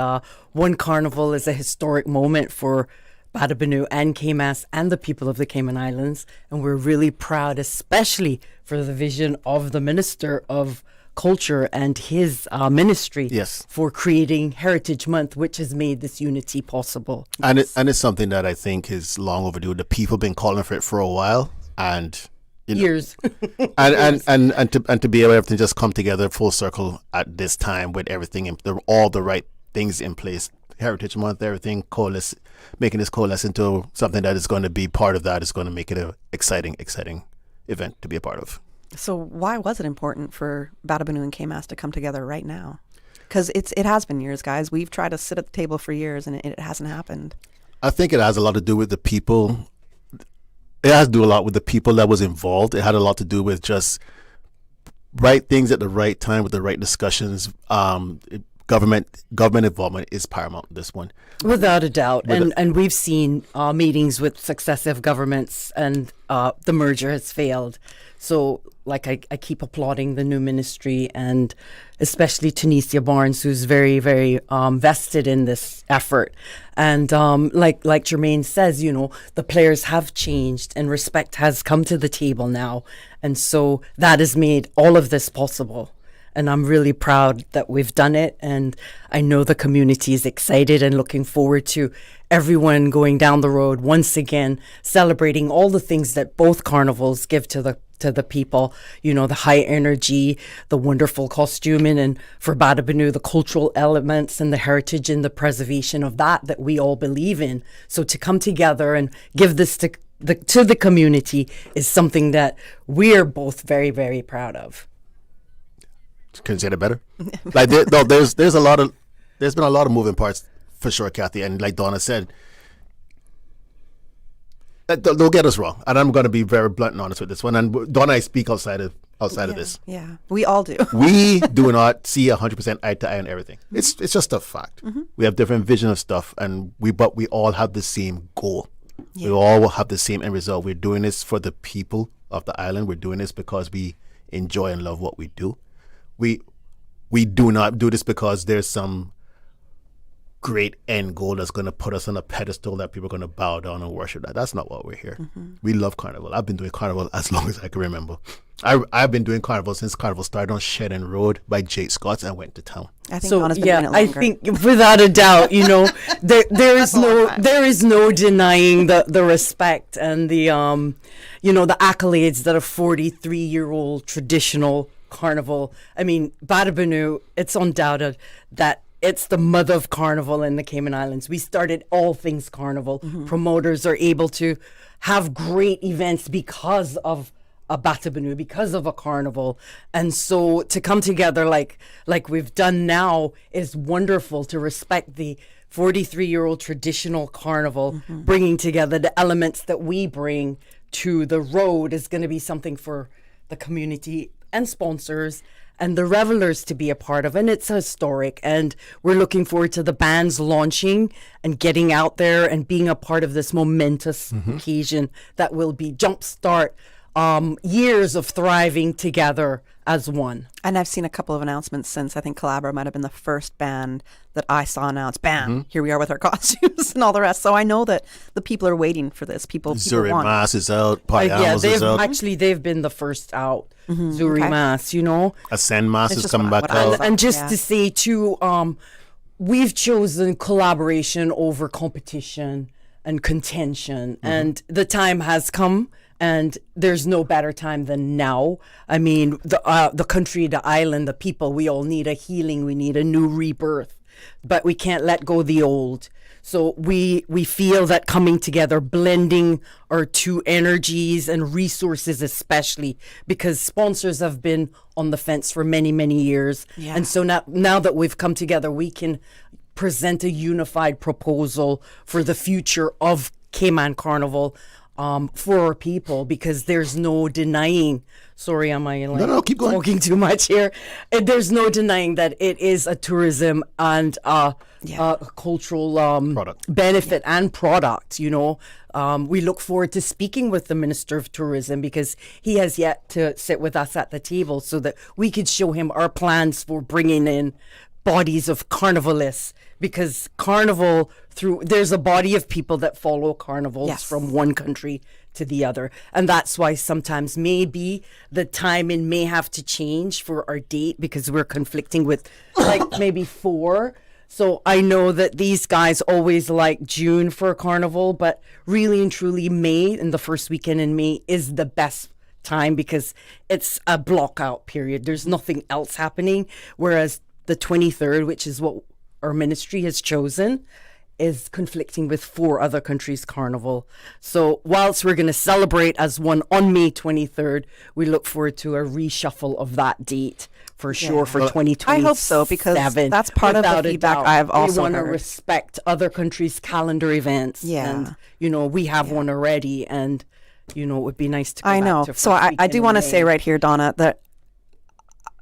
one carnival is a historic moment for Bada and Caymas and the people of the Cayman Islands, and we're really proud, especially for the vision of the Minister of Culture and his ministry for creating Heritage Month, which has made this unity possible. And it's something that I think is long overdue. The people been calling for it for a while, and years. and to be able to just come together full circle at this time with everything all the right things in place. Heritage Month, everything making this coalesce into something that is going to be part of that is going to make it an exciting event to be a part of. So why was it important for Bada and Caymas to come together right now? Because it has been years, guys. We've tried to sit at the table for years, and it hasn't happened. I think it has a lot to do with the people. It has to do a lot with the people that was involved. It had a lot to do with just right things at the right time with the right discussions. Government involvement is paramount in this one. Without a doubt. And we've seen meetings with successive governments, and the merger has failed. So, like, I keep applauding the new ministry, and especially Tanis Barnes, who's very, very vested in this effort. And like Jermaine says, the players have changed and respect has come to the table now. And so that has made all of this possible. And I'm really proud that we've done it. And I know the community is excited and looking forward to everyone going down the road once again, celebrating all the things that both carnivals give to the people, the high energy, the wonderful costuming, and for Bada the cultural elements and the heritage and the preservation of that we all believe in. So to come together and give this to the community is something that we're both very, very proud of. Couldn't say that better. Like there's been a lot of moving parts for sure, Kathy, and like Donna said, don't get us wrong, and I'm going to be very blunt and honest with this one. And Donna, I speak outside of this. Yeah, we all do. We do not see 100% eye to eye on everything. It's just a fact. Mm-hmm. We have different vision of stuff, but we all have the same goal. Yeah. We all have the same end result. We're doing this for the people of the island. We're doing this because we enjoy and love what we do. We do not do this because there's some great end goal that's going to put us on a pedestal that people are going to bow down and worship. That's not what we're here. Mm-hmm. We love Carnival. I've been doing Carnival as long as I can remember. I've been doing Carnival since Carnival started on Shedden Road by Jake Scott and went to town. I think Donna's been doing it longer. I think without a doubt, there is no denying the respect and the the accolades that a 43-year-old traditional carnival. I mean, Bada, it's undoubted that it's the mother of carnival in the Cayman Islands. We started all things carnival. Mm-hmm. Promoters are able to have great events because of a Bada, because of a carnival. And so to come together like we've done now is wonderful, to respect the 43-year-old traditional carnival. Mm-hmm. Bringing together the elements that we bring to the road is going to be something for the community and sponsors and the revelers to be a part of, and it's historic, and we're looking forward to the bands launching and getting out there and being a part of this momentous occasion that will be jumpstart years of thriving together as one. And I've seen a couple of announcements since. I think Calabra might have been the first band that I saw announce, bam, here we are with our costumes and all the rest. So I know that the people are waiting for this. People want Mise is out, Party Animals is out. Actually, they've been the first out. Mm-hmm. Mise, Ascend Mise is coming back out. And just to say, too, we've chosen collaboration over competition and contention. Mm-hmm. And the time has come. And there's no better time than now. I mean, the country, the island, the people, we all need a healing. We need a new rebirth. But we can't let go of the old. So we feel that coming together, blending our two energies and resources especially, because sponsors have been on the fence for many, many years. Yeah. And so now that we've come together, we can present a unified proposal for the future of Cayman Carnival. for our people, because there's no denying. Sorry, am I like No, keep going. talking too much here? There's no denying that it is a tourism and a cultural benefit and product. You know, we look forward to speaking with the Minister of Tourism, because he has yet to sit with us at the table so that we could show him our plans for bringing in bodies of carnivalists, because carnival, there's a body of people that follow carnivals from one country to the other, and that's why sometimes maybe the timing may have to change for our date, because we're conflicting with like maybe 4. So I know that these guys always like June for a carnival, but really and truly May, and the first weekend in May, is the best time, because it's a block out period. There's nothing else happening, whereas the 23rd, which is what our ministry has chosen, is conflicting with 4 other countries' carnival. So whilst we're going to celebrate as one on May 23rd, we look forward to a reshuffle of that date for sure for 2027. I hope so, because that's part of the feedback I've also heard. We want to heard. respect other countries' calendar events. Yeah. And, you know, we have one already, and, you know, it would be nice to go I back know. to So first I weekend do in want to May. say right here, Donna, that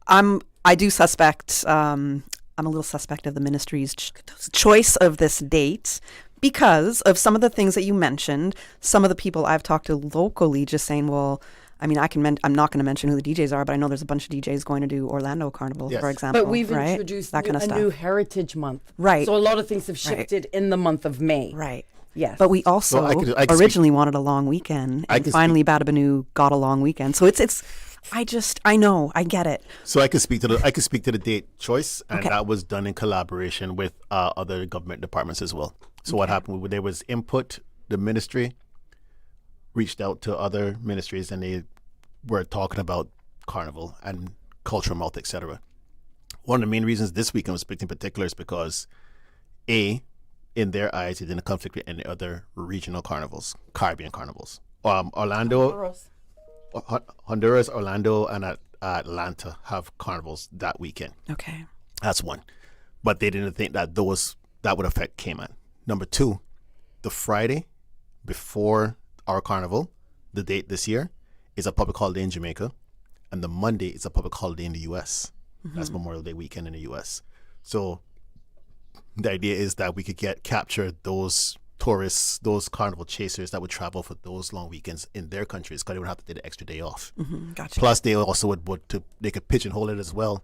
I do suspect, I'm a little suspect of the ministry's choice of this date, because of some of the things that you mentioned. Some of the people I've talked to locally just saying, well, I mean, I'm not going to mention who the DJs are, but I know there's a bunch of DJs going to do Orlando Carnival, for example. But we've right? introduced that kind of a stuff. new Heritage Month. Right. So a lot of things have shifted in the month of May. Right. Yes. But we also Well, I could originally wanted a long weekend, and finally Badabanu got a long weekend. So I know, I get it. So I could speak to the date choice, and that was done in collaboration with other government departments as well. So what happened? There was input. The ministry reached out to other ministries, and they were talking about carnival and cultural month, etc. One of the main reasons this weekend was picked in particular is because, in their eyes, it didn't conflict with any other regional carnivals, Caribbean carnivals. Honduras, Orlando, and Atlanta have carnivals that weekend. Okay. That's one. But they didn't think that that would affect Cayman. Number 2, the Friday before our carnival, the date this year, is a public holiday in Jamaica, and the Monday is a public holiday in the U.S. That's Memorial Day weekend in the U.S. So the idea is that we could capture those tourists, those carnival chasers that would travel for those long weekends in their countries, because they would have to take the extra day off. Gotcha. Plus, they also they could pigeonhole it as well.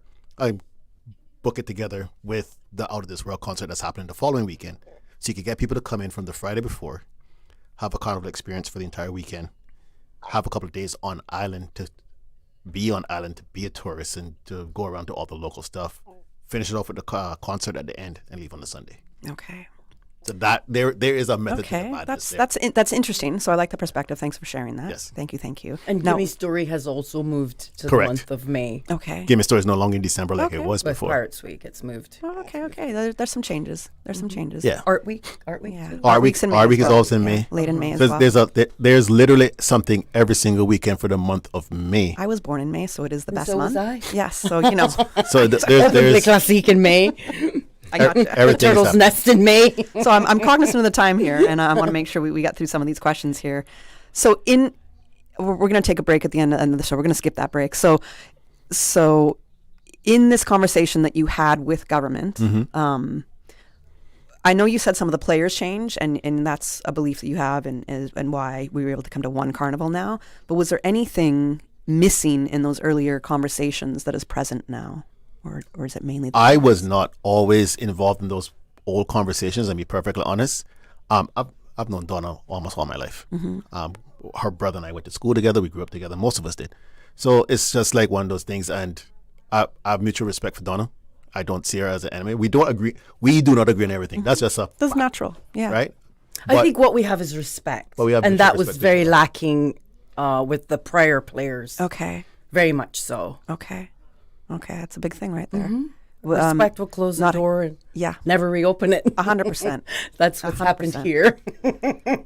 Book it together with the Out of This World concert that's happening the following weekend. So you could get people to come in from the Friday before, have a carnival experience for the entire weekend, have a couple of days on island to be a tourist and to go around to all the local stuff, finish it off with the concert at the end, and leave on the Sunday. Okay. So that there is a method to the madness there. That's interesting. So I like the perspective. Thanks for sharing that. Yes. Thank you. And Now- Gimme Story has also moved to Correct. the month of May. Okay. Gimme Story is no longer in December like it was With before. Pirates Week, it's moved. Oh, okay. There's some changes. Yeah. Art Week. Yeah. Too. Our week in May is as well. also in May. Late in May as So well. there's literally something every single weekend for the month of May. I was born in May, so it is the best so was month. I. Yes, so you know. So Open there's Classique in May. I got you. The everything's Turtle's happening. Nest in May. So I'm cognizant of the time here, and I want to make sure we got through some of these questions here. So we're going to take a break at the end of the show. We're going to skip that break. So in this conversation that you had with government, I know you said some of the players change, and that's a belief that you have, and why we were able to come to one carnival now. But was there anything missing in those earlier conversations that is present now? Or is it mainly I was not always involved in those old conversations, and be perfectly honest. I've known Donna almost all my life. Her brother and I went to school together. We grew up together. Most of us did. So it's just like one of those things, and I have mutual respect for Donna. I don't see her as an enemy. We don't agree. We do not agree on everything. That's just that's natural. Yeah. right. I think what we have is respect. But we have and mutual that was respect very lacking with the prior players. Okay. Very much so. Okay, that's a big thing right there. Respect will close the door and never reopen it. 100%. That's what's happened here.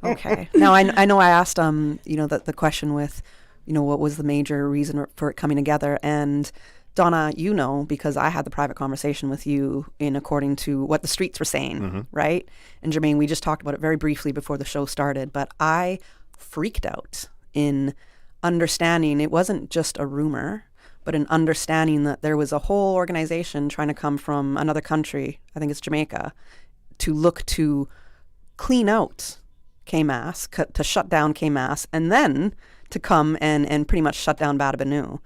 Okay. Now I know I asked the question with, what was the major reason for it coming together, and Donna, because I had the private conversation with you according to what the streets were saying, right? And Jermaine, we just talked about it very briefly before the show started, but I freaked out in understanding it wasn't just a rumor, but an understanding that there was a whole organization trying to come from another country, I think it's Jamaica, to look to clean out K-Mass, to shut down K-Mass, and then to come and pretty much shut down Badabanu.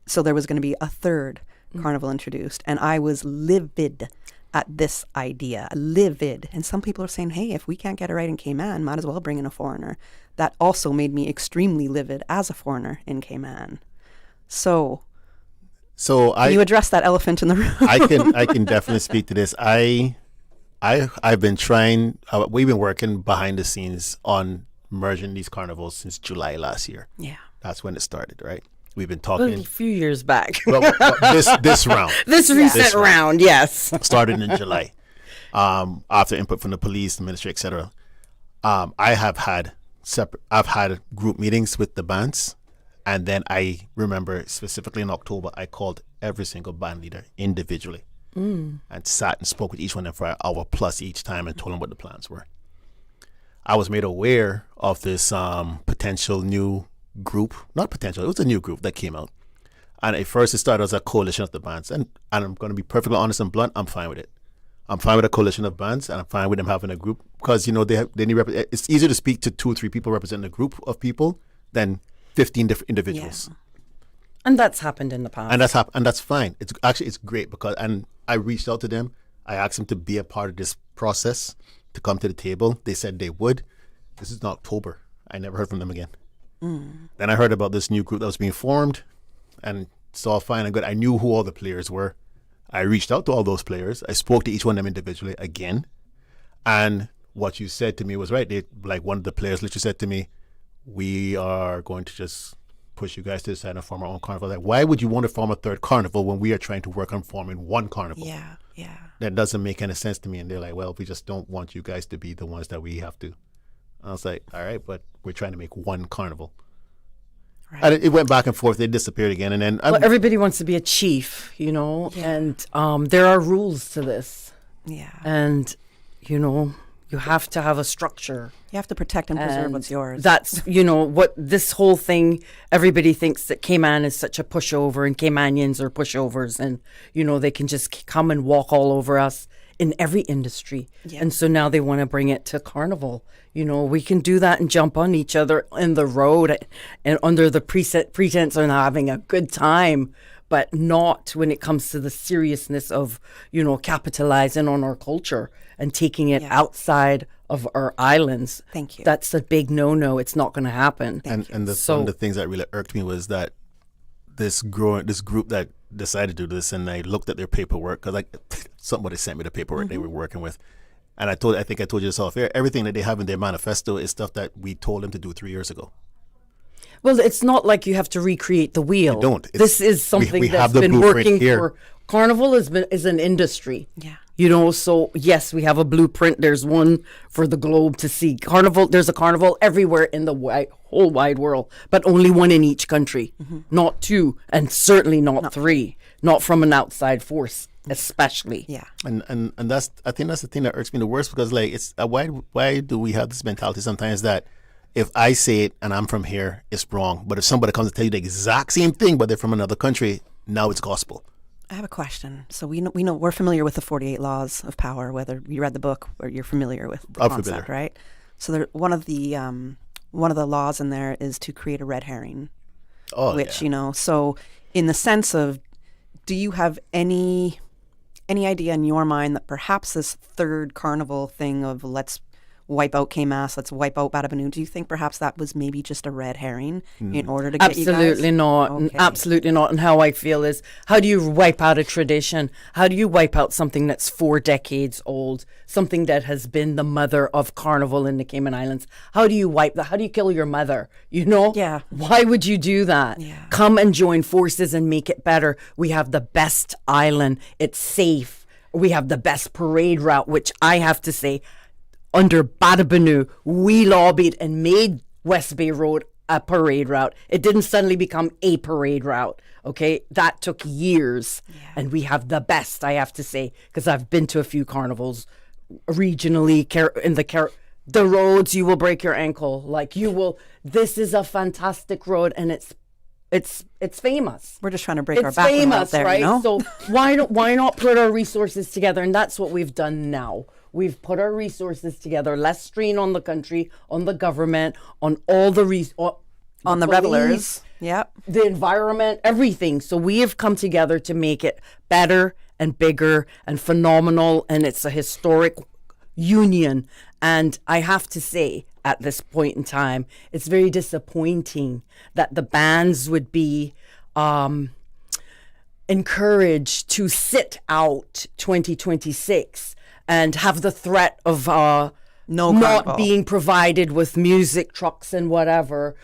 So there was going to be a third carnival introduced. And I was livid at this idea, livid. And some people are saying, hey, if we can't get it right in Cayman, might as well bring in a foreigner. That also made me extremely livid as a foreigner in Cayman. So can you address that elephant in the room? I can definitely speak to this. I've been trying. We've been working behind the scenes on merging these carnivals since July last year. Yeah, that's when it started, right? We've been talking a few years back. Well, this round, this recent round, yes, started in July. After input from the police, the ministry, etc. I've had group meetings with the bands. And then I remember specifically in October, I called every single band leader individually and sat and spoke with each one of them for an hour plus each time and told them what the plans were. I was made aware of this potential new group. Not potential, it was a new group that came out. And at first it started as a coalition of the bands. And I'm going to be perfectly honest and blunt, I'm fine with it. I'm fine with a coalition of bands, and I'm fine with them having a group because, you know, they need it's easier to speak to 2 or 3 people representing a group of people than 15 different individuals. Yeah. And that's happened in the past. And that's fine. It's great because, and I reached out to them. I asked them to be a part of this process, to come to the table. They said they would. This is in October. I never heard from them again. Then I heard about this new group that was being formed, and it's all fine and good. I knew who all the players were. I reached out to all those players. I spoke to each one of them individually again. And what you said to me was right. One of the players literally said to me, we are going to just push you guys to the side and form our own carnival. Like, why would you want to form a third carnival when we are trying to work on forming one carnival? Yeah. That doesn't make any sense to me. And they're like, well, we just don't want you guys to be the ones that we have to. I was like, all right, but we're trying to make one carnival. Right. And it went back and forth. They disappeared again. And then everybody wants to be a chief, you know, and there are rules to this. Yeah. And, you know, you have to have a structure. You have to protect and preserve what's yours. That's, you know, what this whole thing, everybody thinks that Cayman is such a pushover and Caymanians are pushovers and, you know, they can just come and walk all over us in every industry. Yeah. And so now they want to bring it to Carnival. You know, we can do that and jump on each other in the road and under the pretense of having a good time, but not when it comes to the seriousness of, you know, capitalizing on our culture and taking it outside of our islands. Thank you. That's a big no-no. It's not going to happen. One of the things that really irked me was that this group that decided to do this, and I looked at their paperwork because somebody sent me the paperwork they were working with, and I think I told you this off air. Everything that they have in their manifesto is stuff that we told them to do 3 years ago. Well, it's not like you have to recreate the wheel. You don't. This is something that's been working for Carnival. Is an industry. Yeah. You know, so yes, we have a blueprint. There's one for the globe to see. Carnival. There's a carnival everywhere in the whole wide world, but only one in each country, not 2, and certainly not 3. Not from an outside force, especially. Yeah. And that's, I think that's the thing that irks me the worst because it's why do we have this mentality sometimes that if I say it and I'm from here, it's wrong, but if somebody comes to tell you the exact same thing but they're from another country, now it's gospel. I have a question. So we know we're familiar with the 48 laws of power, whether you read the book or you're familiar with the concept, right? So one of the laws in there is to create a red herring. You know, so in the sense of, do you have any idea in your mind that perhaps this third carnival thing of let's wipe out K-Mass, let's wipe out Badabanu, do you think perhaps that was maybe just a red herring in order to get Absolutely you guys? not. Okay. Absolutely not. And how I feel is, how do you wipe out a tradition? How do you wipe out something that's 4 decades old, something that has been the mother of Carnival in the Cayman Islands? How do you wipe that? How do you kill your mother? You know? Yeah. Why would you do that? Yeah. Come and join forces and make it better. We have the best island. It's safe. We have the best parade route, which I have to say, under Badabanu, we lobbied and made West Bay Road a parade route. It didn't suddenly become a parade route, okay? That took years, and we have the best, I have to say, because I've been to a few carnivals regionally in the the roads, you will break your ankle. Like you will, this is a fantastic road, and it's famous. We're just trying to break our It's back when we're out famous, there, right? you know? So why not put our resources together? And that's what we've done now. We've put our resources together, less strain on the country, on the government, on all the on the revelers. Yep. The environment, everything. So we have come together to make it better and bigger and phenomenal, and it's a historic union. And I have to say, at this point in time, it's very disappointing that the bands would be encouraged to sit out 2026 and have the threat of not being provided with music trucks and whatever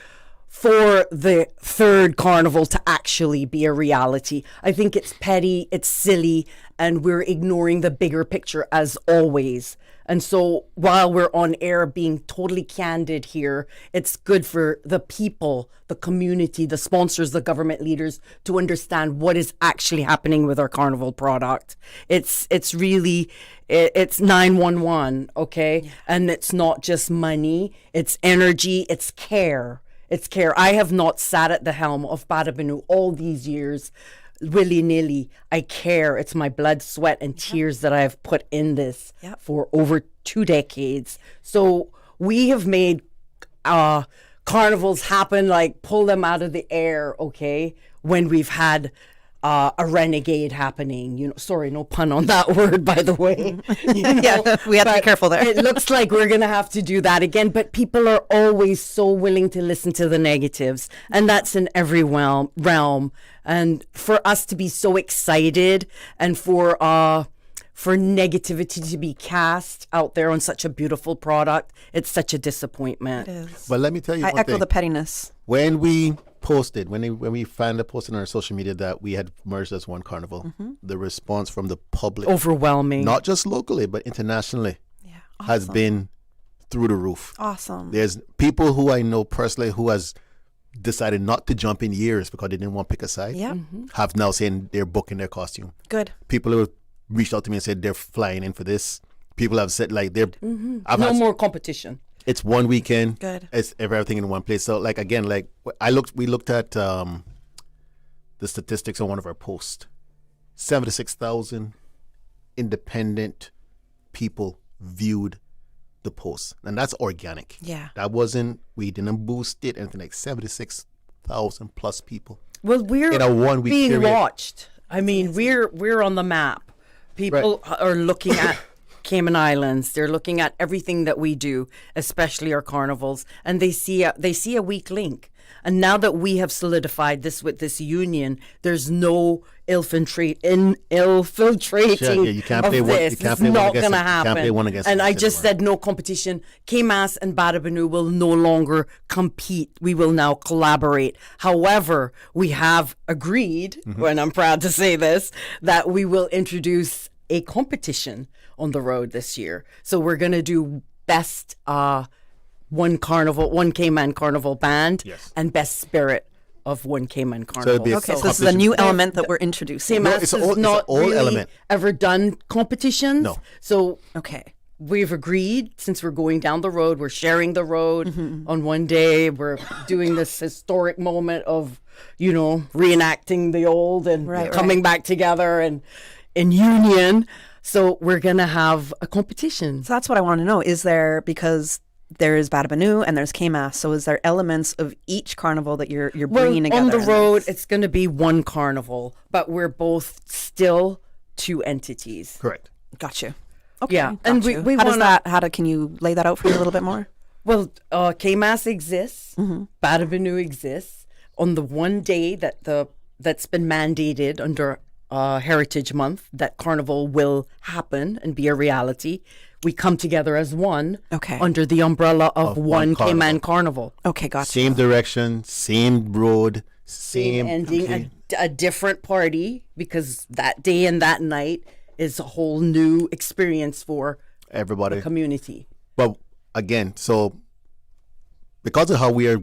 for the third carnival to actually be a reality. I think it's petty, it's silly, and we're ignoring the bigger picture as always. And so while we're on air being totally candid here, it's good for the people, the community, the sponsors, the government leaders to understand what is actually happening with our carnival product. It's 911, okay? Yeah. And it's not just money, it's energy, it's care. It's care. I have not sat at the helm of Badabinu all these years willy-nilly. I care. It's my blood, sweat, and tears that I have put in this for over 2 decades. So we have made carnivals happen, like pull them out of the air, okay, when we've had a renegade happening, you know. Sorry, no pun on that word, by the way. You know? Yeah, we have to be careful there. It looks like we're gonna have to do that again, but people are always so willing to listen to the negatives, and that's in every realm. And for us to be so excited, and for negativity to be cast out there on such a beautiful product, it's such a disappointment. It is. But let me tell you, I echo the pettiness. When we posted, when we finally posted on our social media that we had merged as one carnival, the response from the public, overwhelming, not just locally but internationally, has been through the roof. Awesome. There's people who I know personally who has decided not to jump in years because they didn't want to pick a side. Yeah. Have now saying they're booking their costume. Good. People who reached out to me and said they're flying in for this. People have said like they're no more competition. It's one weekend. Good. It's everything in one place. So like again, like we looked at the statistics on one of our posts. 76,000 independent people viewed the post, and that's organic. Yeah. That wasn't, we didn't boost it, anything. Like 76,000 plus people. Well, we're in a 1 week being period. watched. I mean, we're on the map. People are looking at Cayman Islands. They're looking at everything that we do, especially our carnivals, and they see a weak link. And now that we have solidified this with this union, there's no infiltrating you can't of play this. It's not going to happen. Can't play one against and I anymore. just said no competition. Mise and Badabinu will no longer compete. We will now collaborate. However, we have agreed, and I'm proud to say this, that we will introduce a competition on the road this year. So we're going to do best one Cayman Carnival band and best spirit of one Cayman Carnival. So this is a new element that we're introducing. Mise has not really ever done competitions. No. So we've agreed, since we're going down the road, we're sharing the road on one day. We're doing this historic moment of, you know, reenacting the old and coming back together and in union. So we're going to have a competition. So that's what I want to know. Is there, because there is Badabinu and there's Mise, so is there elements of each carnival that you're bringing together? On the road, it's going to be one carnival, but we're both still two entities. Correct. Got you. Okay. Yeah. And we can you lay that out for me a little bit more? Well, Mise exists, Badabinu exists. On the one day that's been mandated under Heritage Month, that carnival will happen and be a reality. We come together as one under the umbrella of one Cayman Carnival. Okay, gotcha. Same direction, same road, same ending, a different party, because that day and that night is a whole new experience for everybody, the community. But again, so because of how we are,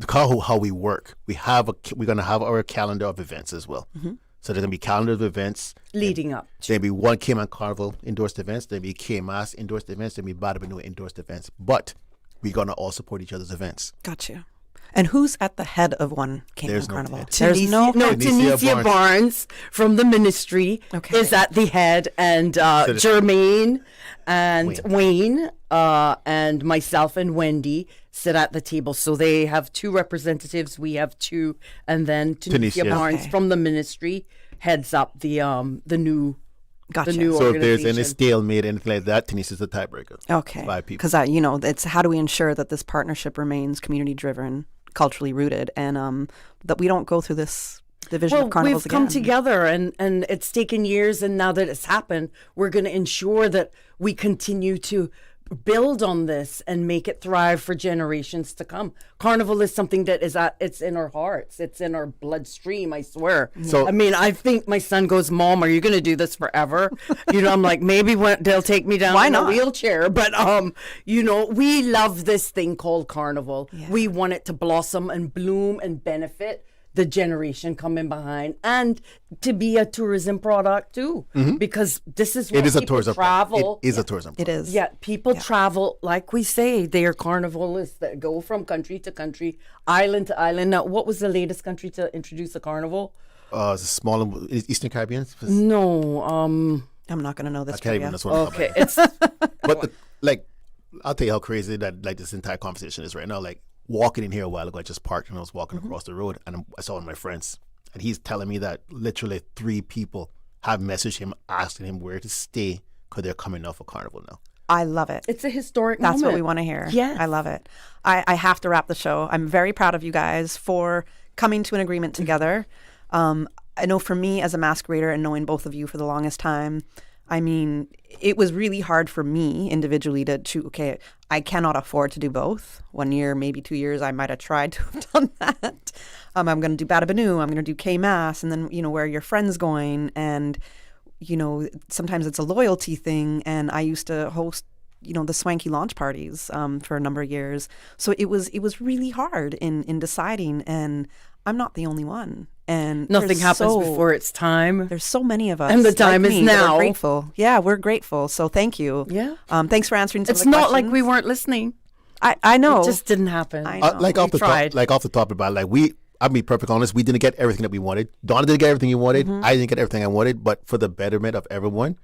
how we work, we're going to have our calendar of events as well. So there's going to be calendar of events. Leading up. There'll be one Cayman Carnival endorsed events. There'll be Mise endorsed events. There'll be Bada Banua endorsed events. But we're going to all support each other's events. Got you. And who's at the head of one Cayman There's no Carnival? head. There's no Tanis Barnes from the ministry is at the head, and Jermaine and Wayne and myself and Wendy sit at the table. So they have 2 representatives. We have 2, and then Tanis Barnes from the ministry heads up the new. Gotcha. The new so if there's organization. any stalemate, anything like that, Tanis is the tiebreaker. Okay. 5 people. Because it's how do we ensure that this partnership remains community driven, culturally rooted, and that we don't go through this division of carnivals we've come again. together, and it's taken years, and now that it's happened, we're going to ensure that we continue to build on this and make it thrive for generations to come. Carnival is something that it's in our hearts, it's in our bloodstream, I swear. So, I mean, I think my son goes, Mom, are you going to do this forever? I'm like, maybe they'll take me down in a wheelchair, but we love this thing called Carnival. We want it to blossom and bloom and benefit the generation coming behind, and to be a tourism product too, because this is what people travel. It is a tourism product. It is. Yeah, people travel, like we say, they are carnivalists that go from country to country, island to island. Now, what was the latest country to introduce a carnival? It's a small Eastern Caribbean. No, I'm not going to know this. I can't even know. Okay, it's. But I'll tell you how crazy that this entire conversation is right now. Like, walking in here a while ago, I just parked and I was walking across the road, and I saw one of my friends, and he's telling me that literally 3 people have messaged him asking him where to stay because they're coming off a carnival now. I love it. It's a historic That's moment. what we want to hear. Yeah, I love it. I have to wrap the show. I'm very proud of you guys for coming to an agreement together. I know for me as a masquerader and knowing both of you for the longest time, I mean, it was really hard for me individually to choose, okay, I cannot afford to do both. 1 year, maybe 2 years, I might have tried to have done that. I'm going to do Bada Banua, I'm going to do K-Mass, and then, where are your friends going? And, sometimes it's a loyalty thing. And I used to host, the swanky launch parties for a number of years. So it was really hard in deciding, and I'm not the only one. And nothing happens before it's time. There's so many of us, and the time is now. We're grateful. Yeah, we're grateful. So thank you. Yeah. Thanks for answering some of It's the not questions. like we weren't listening. I know. It just didn't happen. I know. Off the top about I'll be perfectly honest, we didn't get everything that we wanted. Donna didn't get everything he wanted. I didn't get everything I wanted. But for the betterment of everyone,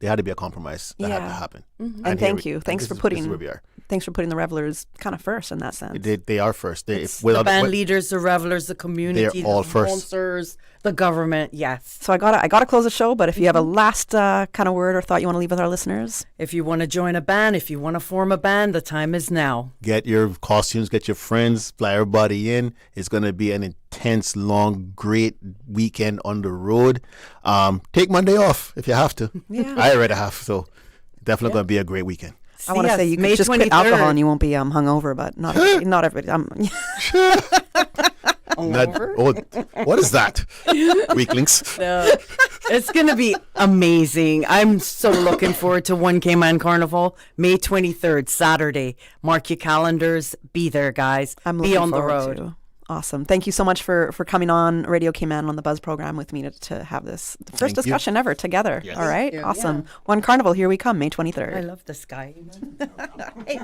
there had to be a compromise that had to happen. And thank you. Thanks for putting where we are. Thanks for putting the revelers kind of first in that sense. They are first. The band leaders, the revelers, the community, all the first. sponsors, the government. Yes. So I gotta close the show. But if you have a last kind of word or thought you want to leave with our listeners, if you want to join a band, if you want to form a band, the time is now. Get your costumes, get your friends, fly everybody in. It's going to be an intense, long, great weekend on the road. Take Monday off if you have to. Yeah. I already have, so definitely going to be a great weekend. I want to say you could just quit alcohol and you won't be hungover, but not everybody. What is that? Weaklings. It's going to be amazing. I'm so looking forward to One Cayman Carnival, May 23rd, Saturday. Mark your calendars. Be there, guys. Be on the road. To. Awesome. Thank you so much for coming on Radio Cayman on the Buzz program with me to have this first discussion ever together. Yes. All right. Yeah. Awesome. One Carnival, here we come, May 23rd. I love this guy. Hey.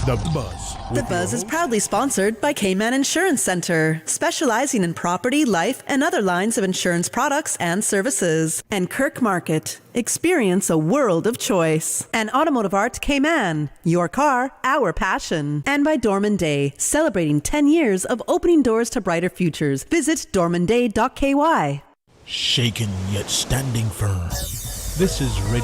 The Buzz. The Buzz is proudly sponsored by Cayman Insurance Center, specializing in property, life, and other lines of insurance products and services. And Kirk Market, experience a world of choice. And Automotive Art Cayman, your car, our passion. And by Dorman Day, celebrating 10 years of opening doors to brighter futures. Visit dormanday.ky. Shaken yet standing firm. This is Radio